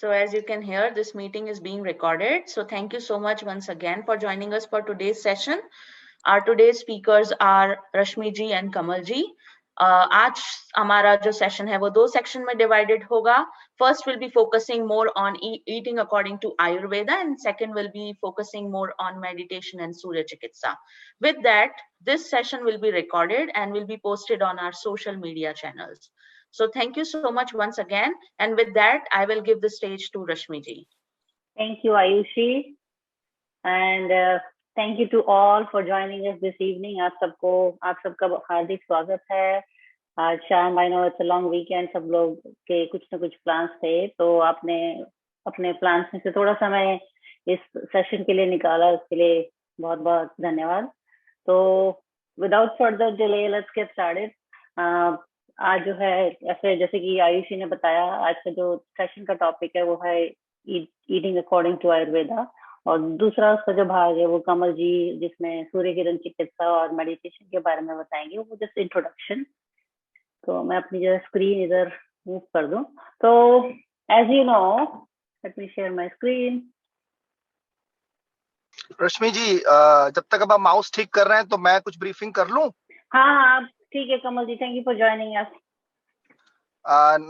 So as you can hear, this meeting is being recorded. So thank you so much once again for joining us for today's session. Our today's speakers are Rashmi ji and कमल जी. आज हमारा जो session है वो दो section में divided होगा. First will be focusing more on eating according to Ayurveda, and second will be focusing more on meditation and Surya Chikitsa. With that, this session will be recorded and will be posted on our social media channels. So thank you so much once again. And with that, I will give the stage to Rashmi ji. Thank you, Ayushi. And thank you to all for joining us this evening. आप सबका हार्दिक स्वागत है. आज शाम, I know it's a long weekend, सब लोग के कुछ न कुछ प्लान्स थे, तो आपने अपने प्लान्स में से थोड़ा समय इस सेशन के लिए निकाला, उसके लिए बहुत बहुत धन्यवाद. तो without further delay let's get started. आज जो है, ऐसे जैसे कि आयुषी ने बताया, आज का जो सेशन का टॉपिक है वो है ईटिंग अकॉर्डिंग टू आयुर्वेदा, और दूसरा उसका जो भाग है वो कमल जी, जिसमें सूर्य किरण चिकित्सा और मेडिटेशन के बारे में बताएंगे. वो जस्ट इंट्रोडक्शन. तो मैं अपनी जो स्क्रीन इधर मूव कर दूं. तो as you know, let me share my screen. Rashmi ji, जब तक अब आप माउस ठीक कर रहे हैं तो मैं कुछ ब्रीफिंग कर लूं. हाँ, ठीक है Kamal ji. Thank you for joining us.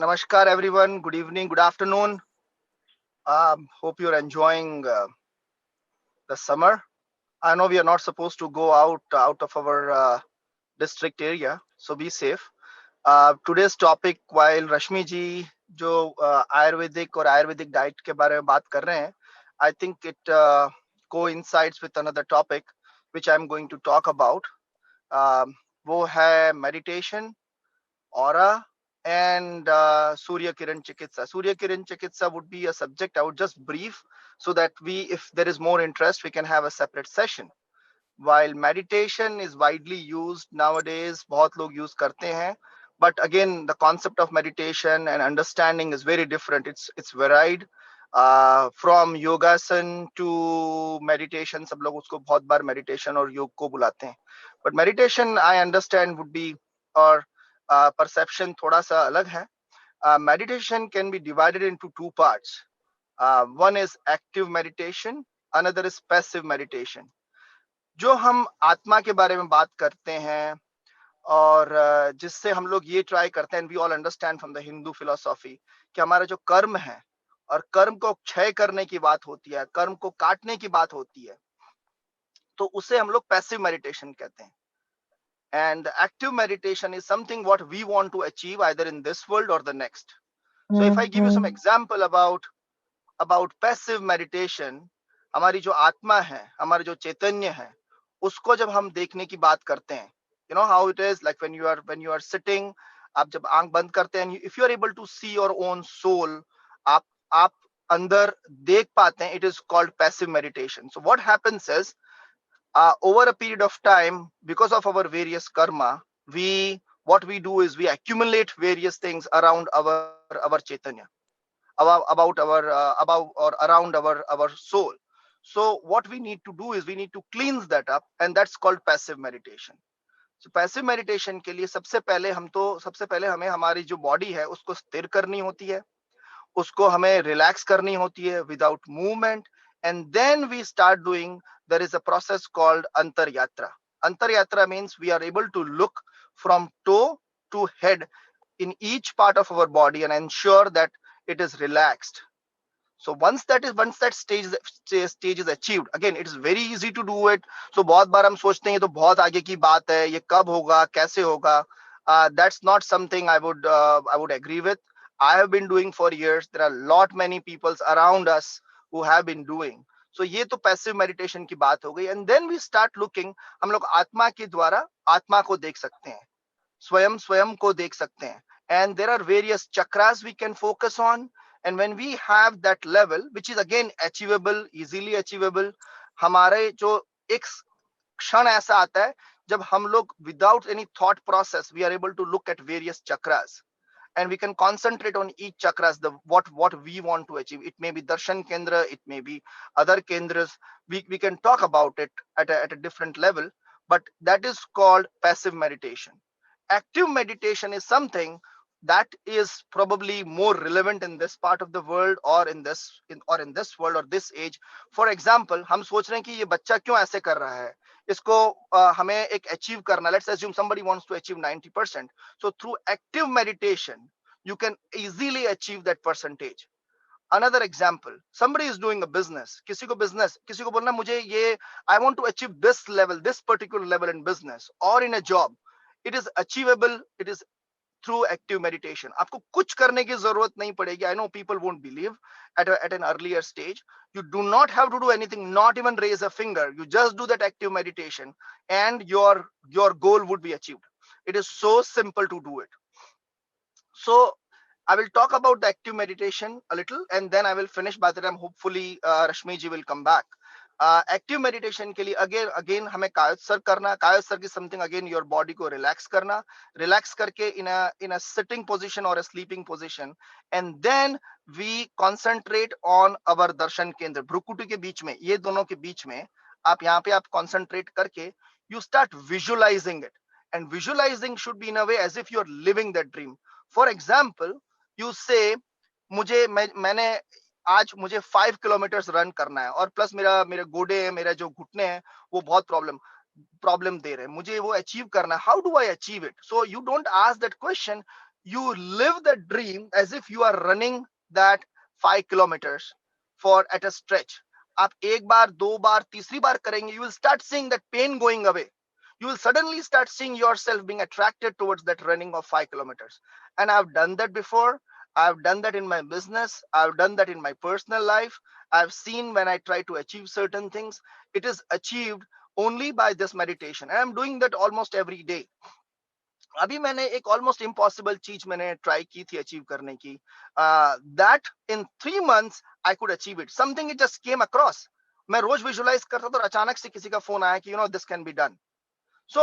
नमस्कार everyone, good evening, good afternoon. Hope you're enjoying the summer. I know we are not supposed to go out of our district area, so be safe. Today's topic, while Rashmi ji जो आयुर्वेदिक और Ayurvedic diet के बारे में बात कर रहे हैं, I think it coincides with another topic which I'm going to talk about. वो है meditation, aura, and Surya Kiran Chikitsa. Surya Kiran Chikitsa would be a subject I would just brief, so that if there is more interest, we can have a separate session. While meditation is widely used nowadays, बहुत लोग use करते हैं, but again the concept of meditation and understanding is very different. It's varied, from yogasan to meditation. सब लोग उसको बहुत बार meditation और योग को बुलाते हैं, but meditation I understand would be, or perception थोड़ा सा अलग है. Meditation can be divided into two parts. One is active meditation, another is passive meditation. जो हम आत्मा के बारे में बात करते हैं और जिससे हम लोग ये ट्राई करते हैं, we all understand from the Hindu philosophy, कि हमारा जो कर्म है और कर्म को क्षय करने की बात होती है, कर्म को काटने की बात होती है, तो उसे हम लोग पैसिव मेडिटेशन कहते हैं. And the active meditation is something what we want to achieve either in this world or the next. So if I give you some example about passive meditation, हमारी जो आत्मा है, हमारा जो चैतन्य है, उसको जब हम देखने की बात करते हैं, you know how it is, like when you are sitting, आप जब आंख बंद करते हैं, if you are able to see your own soul, आप अंदर देख पाते हैं, it is called passive meditation. So what happens is, over a period of time, because of our various karma, what we do is we accumulate various things around our chaitanya, about or around our soul. So what we need to do is we need to cleanse that up, and that's called passive meditation. So passive meditation के लिए सबसे पहले हमें हमारी जो body है उसको स्थिर करनी होती है, उसको हमें रिलैक्स करनी होती है without movement, and then we start doing, there is a process called antar yatra. Antar yatra means we are able to look from toe to head in each part of our body and ensure that it is relaxed. So once that stage is achieved, again it is very easy to do it. So बहुत बार हम सोचते हैं ये तो बहुत आगे की बात है, ये कब होगा, कैसे होगा. That's not something I would agree with. I have been doing for years. There are many people around us who have been doing. So ये तो passive meditation की बात हो गई. And then we start looking, हम लोग आत्मा के द्वारा आत्मा को देख सकते हैं, स्वयं को देख सकते हैं. And there are various chakras we can focus on. And when we have that level, which is again achievable, easily achievable, हमारे जो एक क्षण ऐसा आता है जब हम लोग without any thought process, we are able to look at various chakras. And we can concentrate on each chakras, what we want to achieve. It may be darshan kendra, it may be other kendras. We can talk about it at a different level, but that is called passive meditation. Active meditation is something that is probably more relevant in this part of the world or in this world or this age. For example, हम सोच रहे हैं कि ये बच्चा क्यों ऐसे कर रहा है, इसको हमें एक अचीव करना. Let's assume somebody wants to achieve 90%. So through active meditation, you can easily achieve that percentage. Another example, somebody is doing a business, किसी को बोलना मुझे ये, I want to achieve this level, this particular level in business or in a job. It is achievable. It is through active meditation. आपको कुछ करने की जरूरत नहीं पड़ेगी. I know people won't believe at an earlier stage. You do not have to do anything, not even raise a finger. You just do that active meditation and your goal would be achieved. It is so simple to do it. So I will talk about the active meditation a little and then I will finish. By the time hopefully Rashmi ji will come back. Active meditation के लिए again हमें कायोत्सर्ग करना. कायोत्सर्ग is something, again, your body को relax करना. Relax करके in a sitting position or a sleeping position, and then we concentrate on our darshan kendra. भ्रुकुटी के बीच में, ये दोनों के बीच में आप यहाँ पे आप concentrate करके you start visualizing it, and visualizing should be in a way as if you are living that dream. For example, you say मैंने आज मुझे 5 किलोमीटर रन करना है और प्लस मेरे गोडे हैं, मेरा जो घुटने हैं वो बहुत प्रॉब्लम दे रहे हैं, मुझे वो अचीव करना है. How do I achieve it? So you don't ask that question, you live the dream as if you are running that 5 kilometres for at a stretch. आप एक बार, दो बार, तीसरी बार करेंगे, you will start seeing that pain going away. You will suddenly start seeing yourself being attracted towards that running of 5 kilometers. And I've done that before. I've done that in my business. I've done that in my personal life. I've seen when I try to achieve certain things, it is achieved only by this meditation. And I'm doing that almost every day. अभी मैंने एक almost impossible चीज मैंने try की थी achieve करने की. That in 3 months I could achieve it. Something it just came across. मैं रोज visualize करता था और अचानक से किसी का फोन आया कि this can be done. So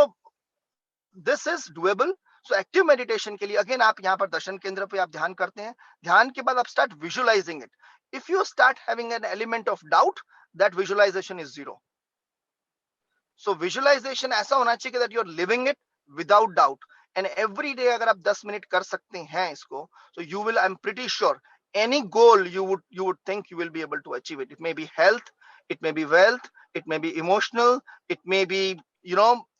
this is doable. So active meditation के लिए again आप यहाँ पर दर्शन केंद्र पे आप ध्यान करते हैं. ध्यान के बाद आप start visualizing it. If you start having an element of doubt, that visualization is zero. So visualization ऐसा होना चाहिए that you're living it without doubt. And every day अगर आप 10 मिनट कर सकते हैं इसको, so you will, I'm pretty sure, any goal you would think you will be able to achieve it. It may be health, it may be wealth, it may be emotional, it may be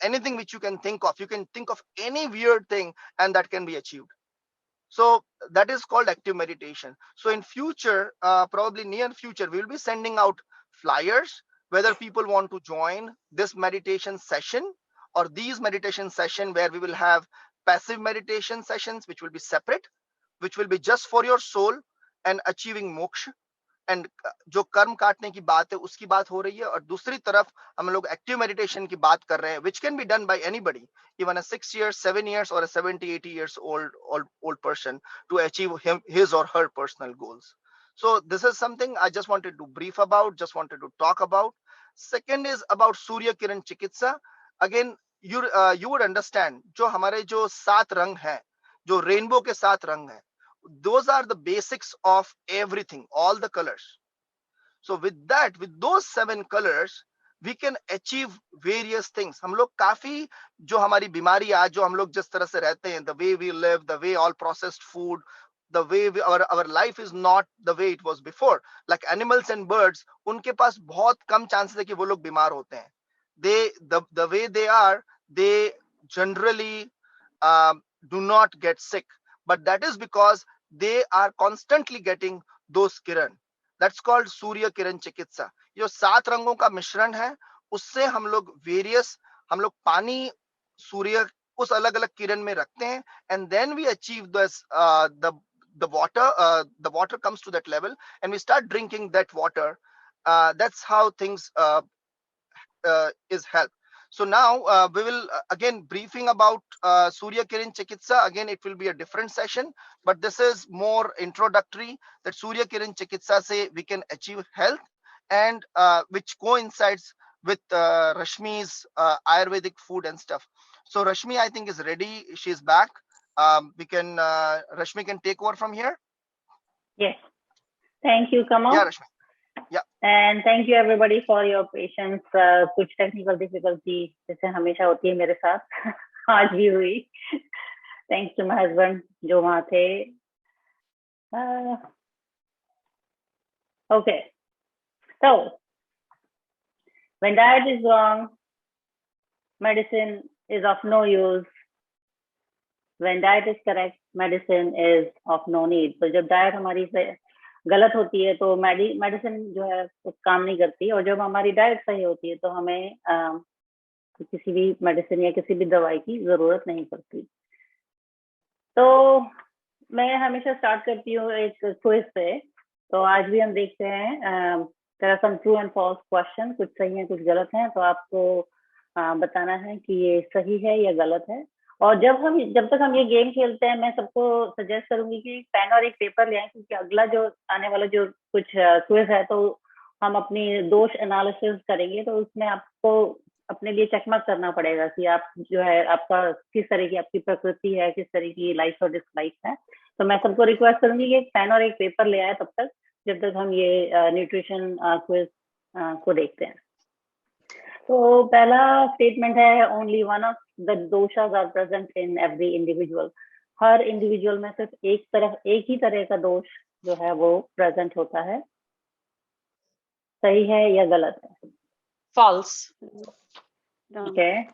anything which you can think of. You can think of any weird thing and that can be achieved. So that is called active meditation. So in future, probably near future, we will be sending out flyers, whether people want to join this meditation session or these meditation session where we will have passive meditation sessions, which will be separate, which will be just for your soul and achieving moksha. And जो कर्म काटने की बात है उसकी बात हो रही है, और दूसरी तरफ हम लोग एक्टिव मेडिटेशन की बात कर रहे हैं, which can be done by anybody, even a 6 years, 7 years or a 70, 80 years old person to achieve his or her personal goals. So this is something I just wanted to brief about, just wanted to talk about. Second is about Surya Kiran Chikitsa. Again, you would understand जो हमारे जो 7 रंग हैं, जो rainbow के 7 रंग हैं, those are the basics of everything, all the colors. So with that, with those 7 colors, we can achieve various things. हम लोग काफी जो हमारी बीमारी आज जो हम लोग जिस तरह से रहते हैं, the way we live, the way all processed food, the way our life is not the way it was before. Like animals and birds, उनके पास बहुत कम chances है कि वो लोग बीमार होते हैं. The way they are, they generally do not get sick. But that is because they are constantly getting those kiran. That's called Surya Kiran Chikitsa. जो 7 रंगों का मिश्रण है, उससे हम लोग पानी सूर्य उस अलग अलग किरण में रखते हैं, and then we achieve this the water comes to that level and we start drinking that water. That's how things is helped. So now we will again briefing about Surya Kiran Chikitsa. Again, it will be a different session, but this is more introductory, that Surya Kiran Chikitsa say we can achieve health, and which coincides with Rashmi's Ayurvedic food and stuff. So Rashmi, I think, is ready. She's back. Rashmi can take over from here. Yes. Thank you, Kamal. Yeah, Rashmi. Yeah. And thank you everybody for your patience. कुछ technical difficulty जैसे हमेशा होती है मेरे साथ आज भी हुई. Thanks to my husband जो वहाँ थे. Okay. So when diet is wrong, medicine is of no use. When diet is correct, medicine is of no need. तो जब डाइट हमारी गलत होती है तो मेडिसिन जो है वो काम नहीं करती, और जब हमारी डाइट सही होती है तो हमें किसी भी मेडिसिन या किसी भी दवाई की जरूरत नहीं पड़ती. तो मैं हमेशा स्टार्ट करती हूँ एक क्विज से. तो आज भी हम देखते हैं there are some true and false questions. कुछ सही है कुछ गलत है, तो आपको बताना है कि ये सही है या गलत है. और जब तक हम ये गेम खेलते हैं, मैं सबको सजेस्ट करूंगी कि एक पेन और एक पेपर ले आए, क्योंकि अगला जो आने वाला जो कुछ क्विज है तो हम अपनी दोष एनालिसिस करेंगे. तो उसमें आपको अपने लिए चेकमार्क करना पड़ेगा कि आप जो है आपका किस तरह की आपकी प्रकृति है, किस तरह की लाइक और डिसलाइक है. तो मैं सबको रिक्वेस्ट करूंगी कि एक पेन और एक पेपर ले आए तब तक, जब तक हम ये न्यूट्रिशन क्विज को देखते हैं. तो पहला स्टेटमेंट है, only one of the doshas are present in every individual. हर इंडिविजुअल में सिर्फ एक ही तरह का दोष जो है वो प्रेजेंट होता है. सही है या गलत है? False. Okay.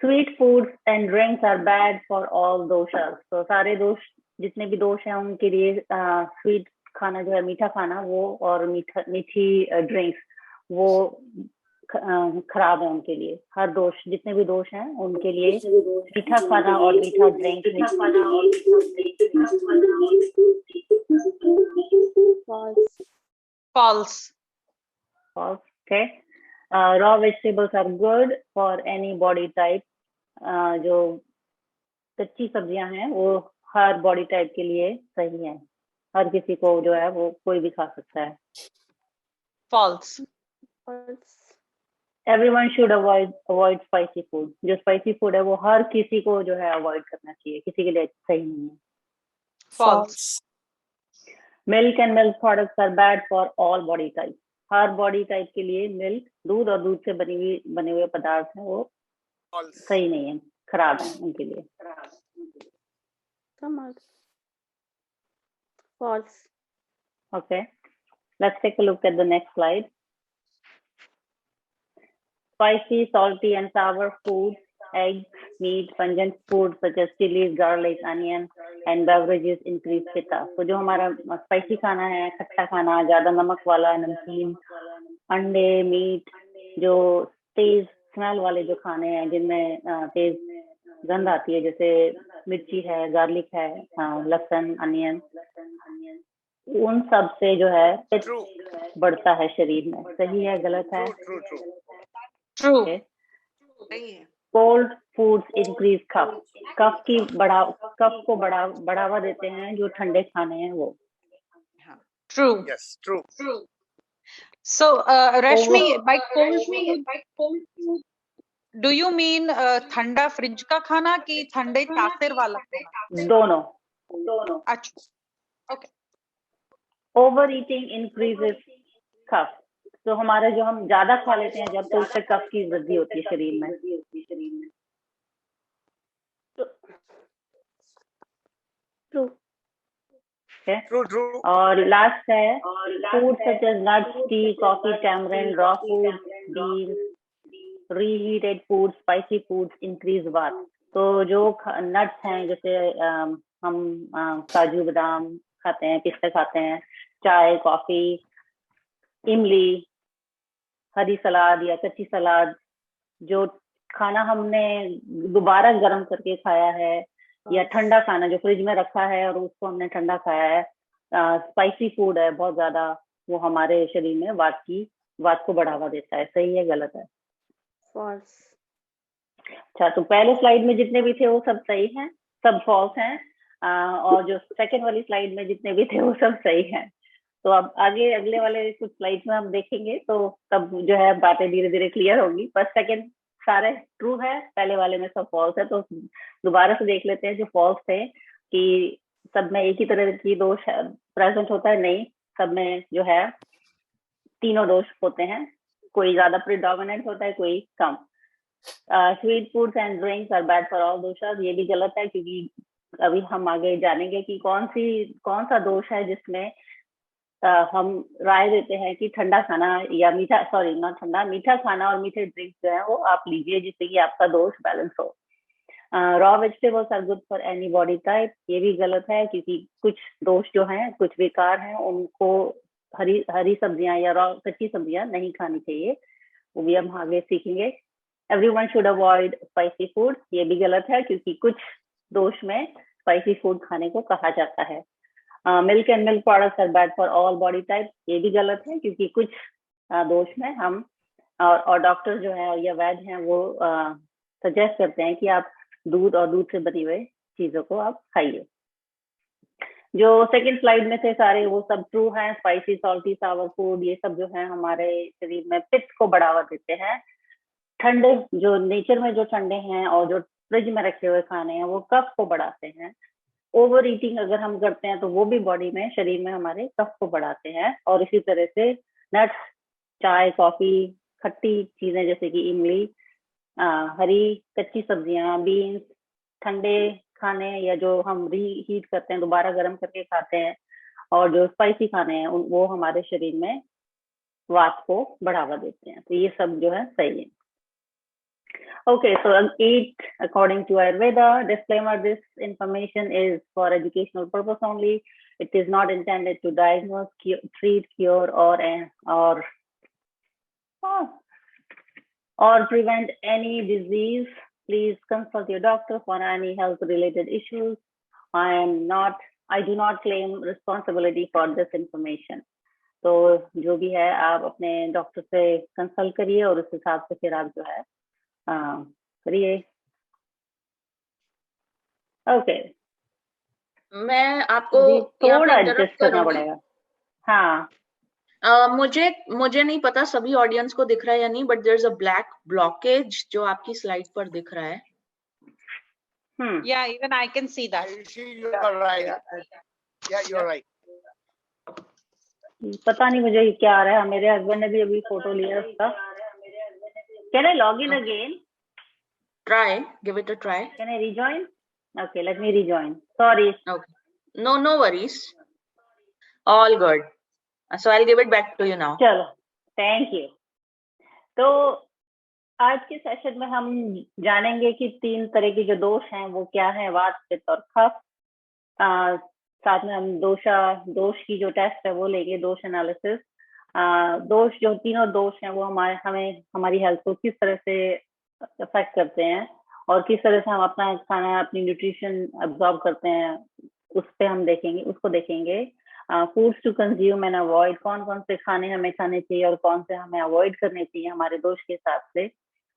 Sweet foods and drinks are bad for all doshas. तो सारे दोष, जितने भी दोष हैं उनके लिए स्वीट खाना जो है, मीठा खाना वो, और मीठी ड्रिंक्स वो खराब है उनके लिए. हर दोष, जितने भी दोष हैं उनके लिए मीठा खाना और मीठा drink. False. Okay. Raw vegetables are good for any body type. जो कच्ची सब्जियां हैं वो हर बॉडी टाइप के लिए सही है. हर किसी को जो है वो कोई भी खा सकता है. False. Everyone should avoid spicy food. जो स्पाइसी फूड है वो हर किसी को जो है अवॉइड करना चाहिए, किसी के लिए सही नहीं है. False. Milk and milk products are bad for all body types. Her body type के लिए मिल्क, दूध और दूध से बने हुए पदार्थ हैं वो सही नहीं है, खराब है उनके लिए. False. Okay, let's take a look at the next slide. Spicy, salty and sour foods, eggs, meat, pungent foods such as chilies, garlic, onion and beverages increase pitta. तो जो हमारा स्पाइसी खाना है, खट्टा खाना, ज्यादा नमक वाला, नमकीन, अंडे, मीट, जो तेज स्मेल वाले जो खाने हैं जिनमें तेज गंध आती है, जैसे मिर्ची है, गार्लिक है, लहसुन, अनियन, उन सब से जो है पित्त बढ़ता है शरीर में. सही है गलत है? True. Okay. Cold foods increase cough. कफ को बढ़ावा देते हैं जो ठंडे खाने हैं वो. True. Yes, true. So, Rashmi, by cold food, do you mean ठंडा फ्रिज का खाना कि ठंडे तासीर वाला खाना? दोनों. अच्छा. Okay. Overeating increases cough. तो हमारा जो हम ज्यादा खा लेते हैं जब, तो उससे कफ की वृद्धि होती है शरीर में. True. Okay? True. और लास्ट है, food such as nuts, tea, coffee, tamarind, raw food, beans, reheated food, spicy foods increase vata. तो जो नट्स हैं, जैसे हम काजू बादाम खाते हैं, पिस्ते खाते हैं, चाय, कॉफी, इमली, हरी सलाद या कच्ची सलाद, जो खाना हमने दोबारा गर्म करके खाया है, या ठंडा खाना जो फ्रिज में रखा है और उसको हमने ठंडा खाया है, स्पाइसी फूड है बहुत ज्यादा, वो हमारे शरीर में वात को बढ़ावा देता है. सही है गलत है? False. अच्छा, तो पहले स्लाइड में जितने भी थे वो सब सही हैं, सब फॉल्स हैं, और जो सेकंड वाली स्लाइड में जितने भी थे वो सब सही हैं. तो अब आगे अगले वाले कुछ स्लाइड्स में हम देखेंगे, तो तब जो है बातें धीरे धीरे क्लियर होगी. फर्स्ट सेकंड सारे ट्रू है, पहले वाले में सब फॉल्स है. तो दोबारा से देख लेते हैं जो फॉल्स थे, कि सब में एक ही तरह की दोष प्रेजेंट होता है. नहीं, सब में जो है तीनों दोष होते हैं. कोई ज्यादा प्रिडोमिनेंट होता है, कोई कम। Sweet foods and drinks are bad for all doshas, ये भी गलत है, क्योंकि अभी हम आगे जानेंगे कि कौन सा दोष है जिसमें हम राय देते हैं कि ठंडा खाना या मीठा, सॉरी नॉट ठंडा, मीठा खाना और मीठे ड्रिंक्स जो है वो आप लीजिए, जिससे कि आपका दोष बैलेंस हो। Raw vegetables are good for any body type, ये भी गलत है, क्योंकि कुछ दोष जो हैं, कुछ विकार हैं, उनको हरी सब्जियां या रॉ कच्ची सब्जियां नहीं खानी चाहिए, वो भी हम आगे सीखेंगे। Everyone should avoid spicy food, ये भी गलत है, क्योंकि कुछ दोष में स्पाइसी फूड खाने को कहा जाता है। Milk and milk products are bad for all body type, ये भी गलत है, क्योंकि कुछ दोष में हम और डॉक्टर जो है या वैद्य हैं वो सजेस्ट करते हैं कि आप दूध और दूध से बनी हुई चीजों को आप खाइए। जो सेकंड स्लाइड में थे सारे वो सब ट्रू हैं। स्पाइसी, सॉल्टी, सावर फूड, ये सब जो है हमारे शरीर में पित्त को बढ़ावा देते हैं। ठंडे, जो नेचर में जो ठंडे हैं और जो फ्रिज में रखे हुए खाने हैं वो कफ को बढ़ाते हैं। ओवर ईटिंग अगर हम करते हैं तो वो भी बॉडी में, शरीर में हमारे कफ को बढ़ाते हैं। और इसी तरह से नट्स, चाय, कॉफी, खट्टी चीजें जैसे कि इमली, हरी कच्ची सब्जियां, बीन्स, ठंडे खाने या जो हम रीहीट करते हैं, दोबारा गर्म करके खाते हैं, और जो स्पाइसी खाने हैं वो हमारे शरीर में वात को बढ़ावा देते हैं। तो ये सब जो है सही है। Okay, so eat according to Ayurveda. Disclaimer: this information is for educational purpose only. It is not intended to diagnose, treat, cure, or prevent any disease. Please consult your doctor for any health-related issues. I do not claim responsibility for this information. तो जो भी है आप अपने doctor से consult करिए और उस हिसाब से फिर आप जो है करिए। ओके, मैं आपको थोड़ा एडजस्ट करना पड़ेगा। हाँ, मुझे नहीं पता सभी ऑडियंस को दिख रहा है या नहीं, but there is a black blockage जो आपकी स्लाइड पर दिख रहा है। Yeah, even I can see that. You are right. Yeah, you are right. पता नहीं मुझे क्या आ रहा है। मेरे हस्बैंड ने भी अभी फोटो लिया उसका। Can I log in again? Try, give it a try. Can I rejoin? Okay, let me rejoin. Sorry. Okay. No worries. All good. So I'll give it back to you now. चलो, thank you. तो आज के session में हम जानेंगे कि 3 तरह के जो दोष हैं वो क्या है, वात, पित्त और कफ। साथ में हम दोष की जो टेस्ट है वो लेंगे, दोष एनालिसिस। दोष, जो तीनों दोष हैं वो हमारी हेल्थ को किस तरह से अफेक्ट करते हैं और किस तरह से हम अपना खाना, अपनी न्यूट्रिशन अब्सॉर्ब करते हैं, उसको देखेंगे। Foods to consume and avoid, कौन से खाने हमें खाने चाहिए और कौन से हमें अवॉइड करने चाहिए हमारे दोष के हिसाब से,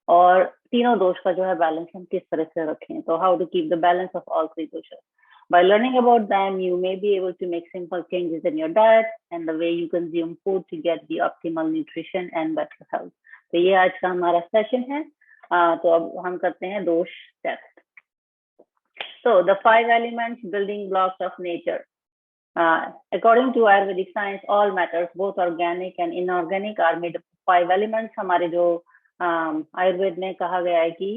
और तीनों दोष का जो है बैलेंस हम किस तरह से रखें। तो how to keep the balance of all 3 doshas. By learning about them, you may be able to make simple changes in your diet and the way you consume food to get the optimal nutrition and better health. तो ये आज का हमारा session है। तो अब हम करते हैं दोष test. So the 5 elements, building blocks of nature. According to Ayurvedic science, all matters, both organic and inorganic, are made up of 5 elements. हमारे जो आयुर्वेद में कहा गया है कि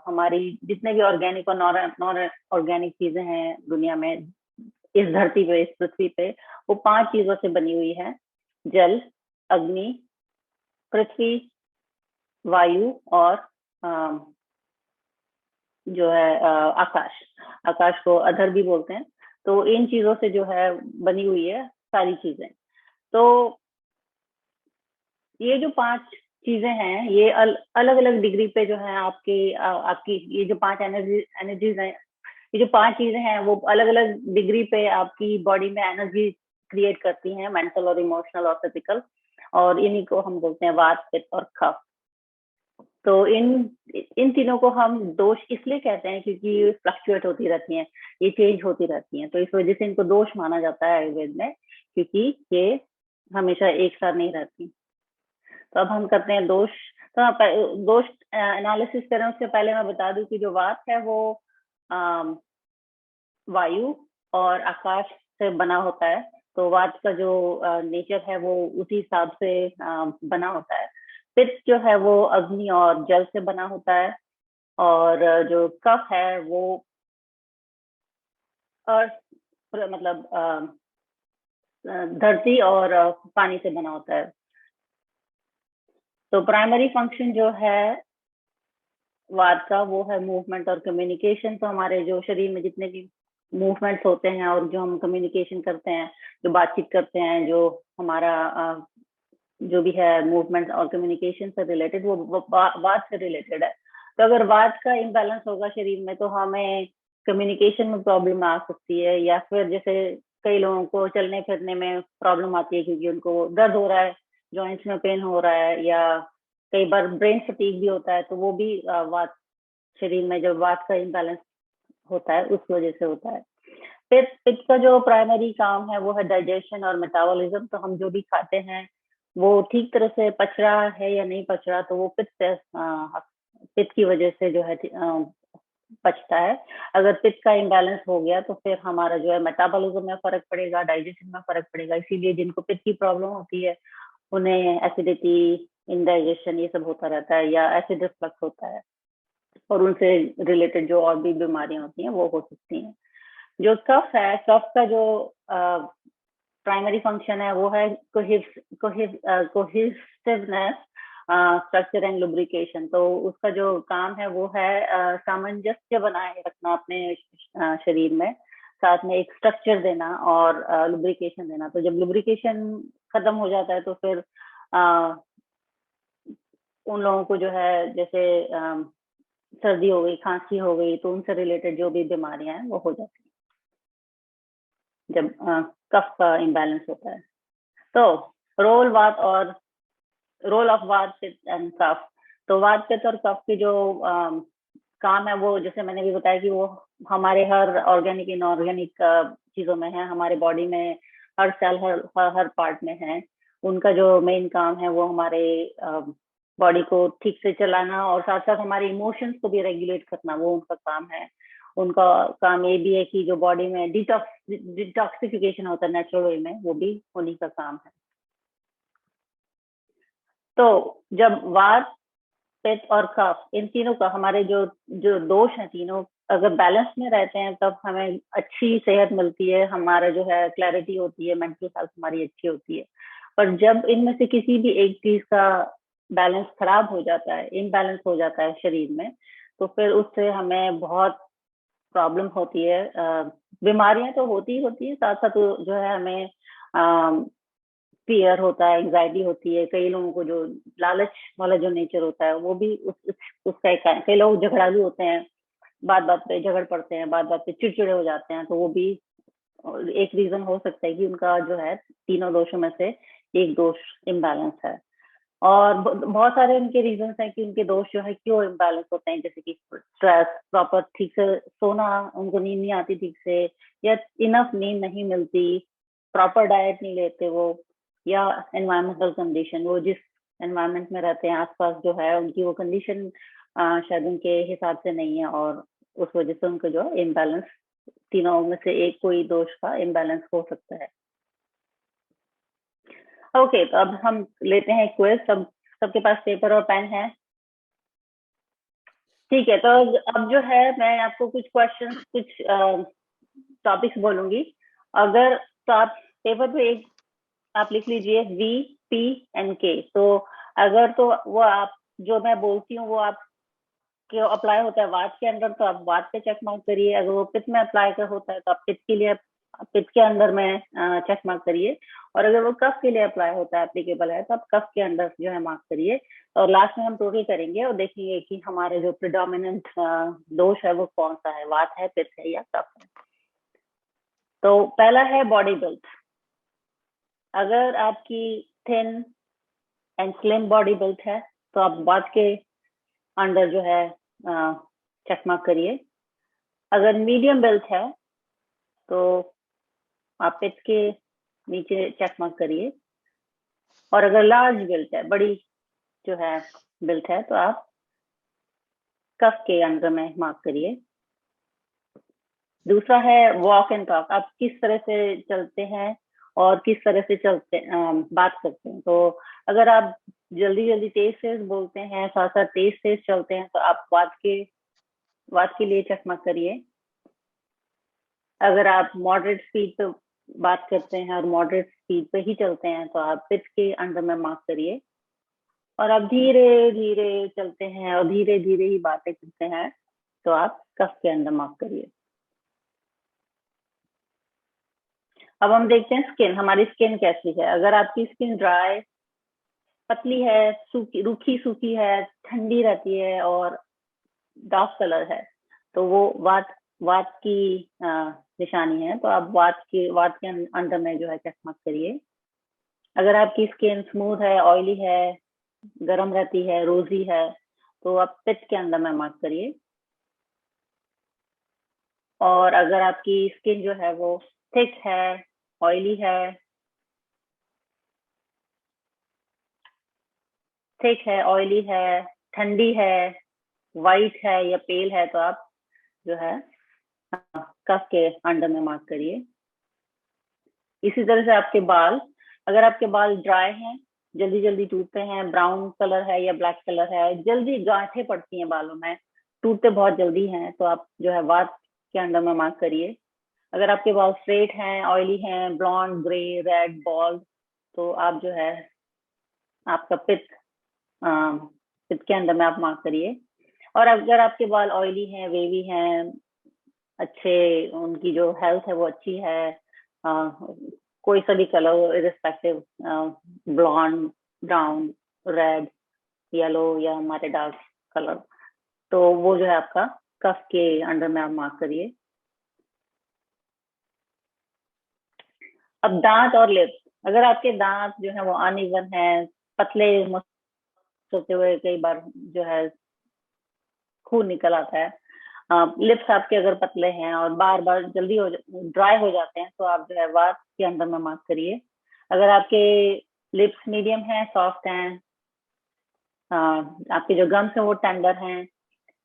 हमारी जितने भी ऑर्गेनिक और नॉन ऑर्गेनिक चीजें हैं दुनिया में, इस धरती पे, इस पृथ्वी पे, वो 5 चीजों से बनी हुई है: जल, अग्नि, पृथ्वी, वायु और जो है आकाश को अधर भी बोलते हैं। तो इन चीजों से जो है बनी हुई है सारी चीजें। तो ये जो 5 चीजें हैं ये अलग अलग डिग्री पे जो है आपकी ये जो 5 एनर्जीज हैं, ये जो 5 चीजें हैं वो अलग अलग डिग्री पे आपकी बॉडी में एनर्जी क्रिएट करती हैं, मेंटल और इमोशनल और फिजिकल, और इन्हीं को हम बोलते हैं वात, पित्त और कफ। तो इन तीनों को हम दोष इसलिए कहते हैं क्योंकि ये फ्लक्चुएट होती रहती हैं, ये चेंज होती रहती हैं, तो इस वजह से इनको दोष माना जाता है आयुर्वेद में, क्योंकि ये हमेशा एक साथ नहीं रहती। तो अब हम करते हैं दोष। तो दोष एनालिसिस करें उससे पहले मैं बता दूं कि जो वात है वो वायु और आकाश से बना होता है। तो वात का जो नेचर है वो उसी हिसाब से बना होता है। पित्त जो है वो अग्नि और जल से बना होता है, और जो कफ है वो अर्थ, मतलब धरती और पानी से बना होता है। तो प्राइमरी फंक्शन जो है वात का वो है मूवमेंट और कम्युनिकेशन। तो हमारे जो शरीर में जितने भी मूवमेंट्स होते हैं और जो हम कम्युनिकेशन करते हैं, जो बातचीत करते हैं, जो हमारा जो भी है मूवमेंट और कम्युनिकेशन से रिलेटेड, वो वात से रिलेटेड है। तो अगर वात का इम्बैलेंस होगा शरीर में तो हमें कम्युनिकेशन में प्रॉब्लम आ सकती है, या फिर जैसे कई लोगों को चलने फिरने में प्रॉब्लम आती है क्योंकि उनको दर्द हो रहा है, जॉइंट्स में पेन हो रहा है, या कई बार ब्रेन फटीग भी होता है, तो वो भी वात, शरीर में जब वात का इम्बैलेंस होता है उस वजह से होता है। पित्त का जो प्राइमरी काम है वो है डाइजेशन और मेटाबॉलिज्म। तो हम जो भी खाते हैं वो ठीक तरह से पच रहा है या नहीं पच रहा, तो वो पित्त की वजह से जो है पचता है। अगर पित्त का इम्बैलेंस हो गया तो फिर हमारा जो है मेटाबॉलिज्म में फर्क पड़ेगा, डाइजेशन में फर्क पड़ेगा। इसीलिए जिनको पित्त की प्रॉब्लम होती है उन्हें एसिडिटी, इंडाइजेशन ये सब होता रहता है, या एसिड रिफ्लक्स होता है, और उनसे रिलेटेड जो और भी बीमारियां होती हैं वो हो सकती हैं। जो कफ है, कफ का जो प्राइमरी फंक्शन है वो है कोहेसिवनेस, स्ट्रक्चर एंड लुब्रिकेशन। तो उसका जो काम है वो है सामंजस्य बनाए रखना अपने शरीर में, साथ में एक स्ट्रक्चर देना और लुब्रिकेशन देना। तो जब लुब्रिकेशन खत्म हो जाता है तो फिर उन लोगों को जो है जैसे सर्दी हो गई, खांसी हो गई, तो उनसे रिलेटेड जो भी बीमारियां हैं वो हो जाती हैं जब कफ का इम्बैलेंस होता है। तो रोल ऑफ वात, पित्त एंड कफ। तो वात, पित्त और कफ के जो काम है वो जैसे मैंने भी बताया कि वो हमारे हर ऑर्गेनिक इनऑर्गेनिक चीजों में है, हमारे बॉडी में हर सेल, हर पार्ट में है। उनका जो मेन काम है वो हमारे बॉडी को ठीक से चलाना और साथ साथ हमारे इमोशंस को भी रेगुलेट करना, वो उनका काम है। उनका काम ये भी है कि जो बॉडी में डिटॉक्सिफिकेशन होता है नेचुरल वे में, वो भी उन्हीं का काम है। तो जब वात, पित्त और कफ, इन तीनों का हमारे जो दोष हैं तीनों अगर बैलेंस में रहते हैं तब हमें अच्छी सेहत मिलती है, हमारा जो है क्लैरिटी होती है, मेंटल हेल्थ हमारी अच्छी होती है। पर जब इनमें से किसी भी एक चीज का बैलेंस खराब हो जाता है, इम्बैलेंस हो जाता है शरीर में, तो फिर उससे हमें बहुत प्रॉब्लम होती है। बीमारियां तो होती है, साथ साथ जो है हमें फियर होता है, एंजाइटी होती है। कई लोगों को जो लालच वाला जो नेचर होता है वो भी उसका एक है। कई लोग झगड़ालू होते हैं, बात बात पे झगड़ पड़ते हैं, बात बात पे चिड़चिड़े हो जाते हैं, तो वो भी एक रीजन हो सकता है कि उनका जो है तीनों दोषों में से एक दोष इम्बैलेंस है। और बहुत सारे उनके रीजन हैं कि उनके दोष जो है क्यों इम्बैलेंस होते हैं, जैसे कि स्ट्रेस, प्रॉपर ठीक से सोना, उनको नींद नहीं आती ठीक से, या इनफ नींद नहीं मिलती, प्रॉपर डाइट नहीं लेते वो, या एनवायरमेंटल कंडीशन, वो जिस एनवायरमेंट में रहते हैं आसपास जो है उनकी वो कंडीशन शायद उनके हिसाब से नहीं है, और उस वजह से उनको जो इम्बैलेंस, तीनों में से एक कोई दोष का इम्बैलेंस हो सकता है। ओके, तो अब हम लेते हैं क्विज। सबके पास पेपर और पेन है? ठीक है, तो अब जो है मैं आपको कुछ क्वेश्चंस, कुछ टॉपिक्स बोलूंगी। अगर तो आप पेपर पे एक आप लिख लीजिए VPNK। तो अगर तो वो आप जो मैं बोलती हूँ वो आप क्यों अप्लाई होता है वात के अंदर, तो आप वात पे चेक मार्क करिए। अगर वो पित्त में अप्लाई कर होता है तो आप पित्त के लिए, पित्त के अंदर में चेक मार्क करिए। और अगर वो कफ के लिए अप्लाई होता है, एप्लीकेबल है, तो आप कफ के अंदर जो है मार्क करिए। और लास्ट में हम टोटल करेंगे और देखेंगे कि हमारे जो प्रिडोमिनेंट दोष है वो कौन सा है, वात है, पित्त है या कफ है। तो पहला है बॉडी बिल्ड। अगर आपकी thin and slim body build है तो आप वात के अंडर जो है चेक मार्क करिए। अगर मीडियम बिल्ड है तो आप पित्त के नीचे चेक मार्क करिए। और अगर लार्ज बिल्ड है, बड़ी जो है बिल्ड है, तो आप कफ के अंडर में मार्क करिए। दूसरा है वॉक एंड टॉक। आप किस तरह से चलते हैं और किस तरह से बात करते हैं। तो अगर आप जल्दी जल्दी तेज तेज बोलते हैं, साथ साथ तेज तेज चलते हैं, तो आप वात के लिए चेक मार्क करिए। अगर आप मॉडरेट स्पीड पे बात करते हैं और मॉडरेट स्पीड पे ही चलते हैं तो आप पिच के अंडर में मार्क करिए। और आप धीरे धीरे चलते हैं और धीरे धीरे ही बातें करते हैं तो आप कफ के अंदर मार्क करिए। अब हम देखते हैं स्किन, हमारी स्किन कैसी है। अगर आपकी स्किन ड्राई, पतली है, सूखी, रूखी सूखी है, ठंडी रहती है और डार्क कलर है, तो वो वात की निशानी है। तो आप वात के अंदर में जो है चेक मार्क करिए। अगर आपकी स्किन स्मूथ है, ऑयली है, गर्म रहती है, रोजी है, तो आप पित्त के अंदर में मार्क करिए। और अगर आपकी स्किन जो है वो थिक है, ऑयली है, ठंडी है, वाइट है या पेल है, तो आप जो है कफ के अंडर में मार्क करिए। इसी तरह से आपके बाल, अगर आपके बाल ड्राई हैं, जल्दी जल्दी टूटते हैं, ब्राउन कलर है या ब्लैक कलर है, जल्दी गांठें पड़ती हैं बालों में, टूटते बहुत जल्दी हैं, तो आप जो है वात के अंडर में मार्क करिए। अगर आपके बाल स्ट्रेट हैं, ऑयली हैं, ब्लॉन्ड, ग्रे, रेड, बॉल्ड, तो आप जो है आपका पित्त के अंदर में आप मार्क करिए। और अगर आपके बाल ऑयली हैं, वेवी हैं, अच्छे, उनकी जो हेल्थ है वो अच्छी है, कोई सा भी colour irrespective, blonde, brown, red, yellow या हमारे डार्क कलर, तो वो जो है आपका कफ के अंडर में आप मार्क करिए। अब दांत और लिप्स, अगर आपके दांत जो है वो अनइवन है, पतले होते हुए कई बार जो है खून निकल आता है, लिप्स आपके अगर पतले हैं और बार बार जल्दी ड्राई हो जाते हैं, तो आप जो है वात के अंदर में मार्क करिए। अगर आपके लिप्स मीडियम हैं, सॉफ्ट हैं, आपके जो गम्स हैं वो टेंडर हैं,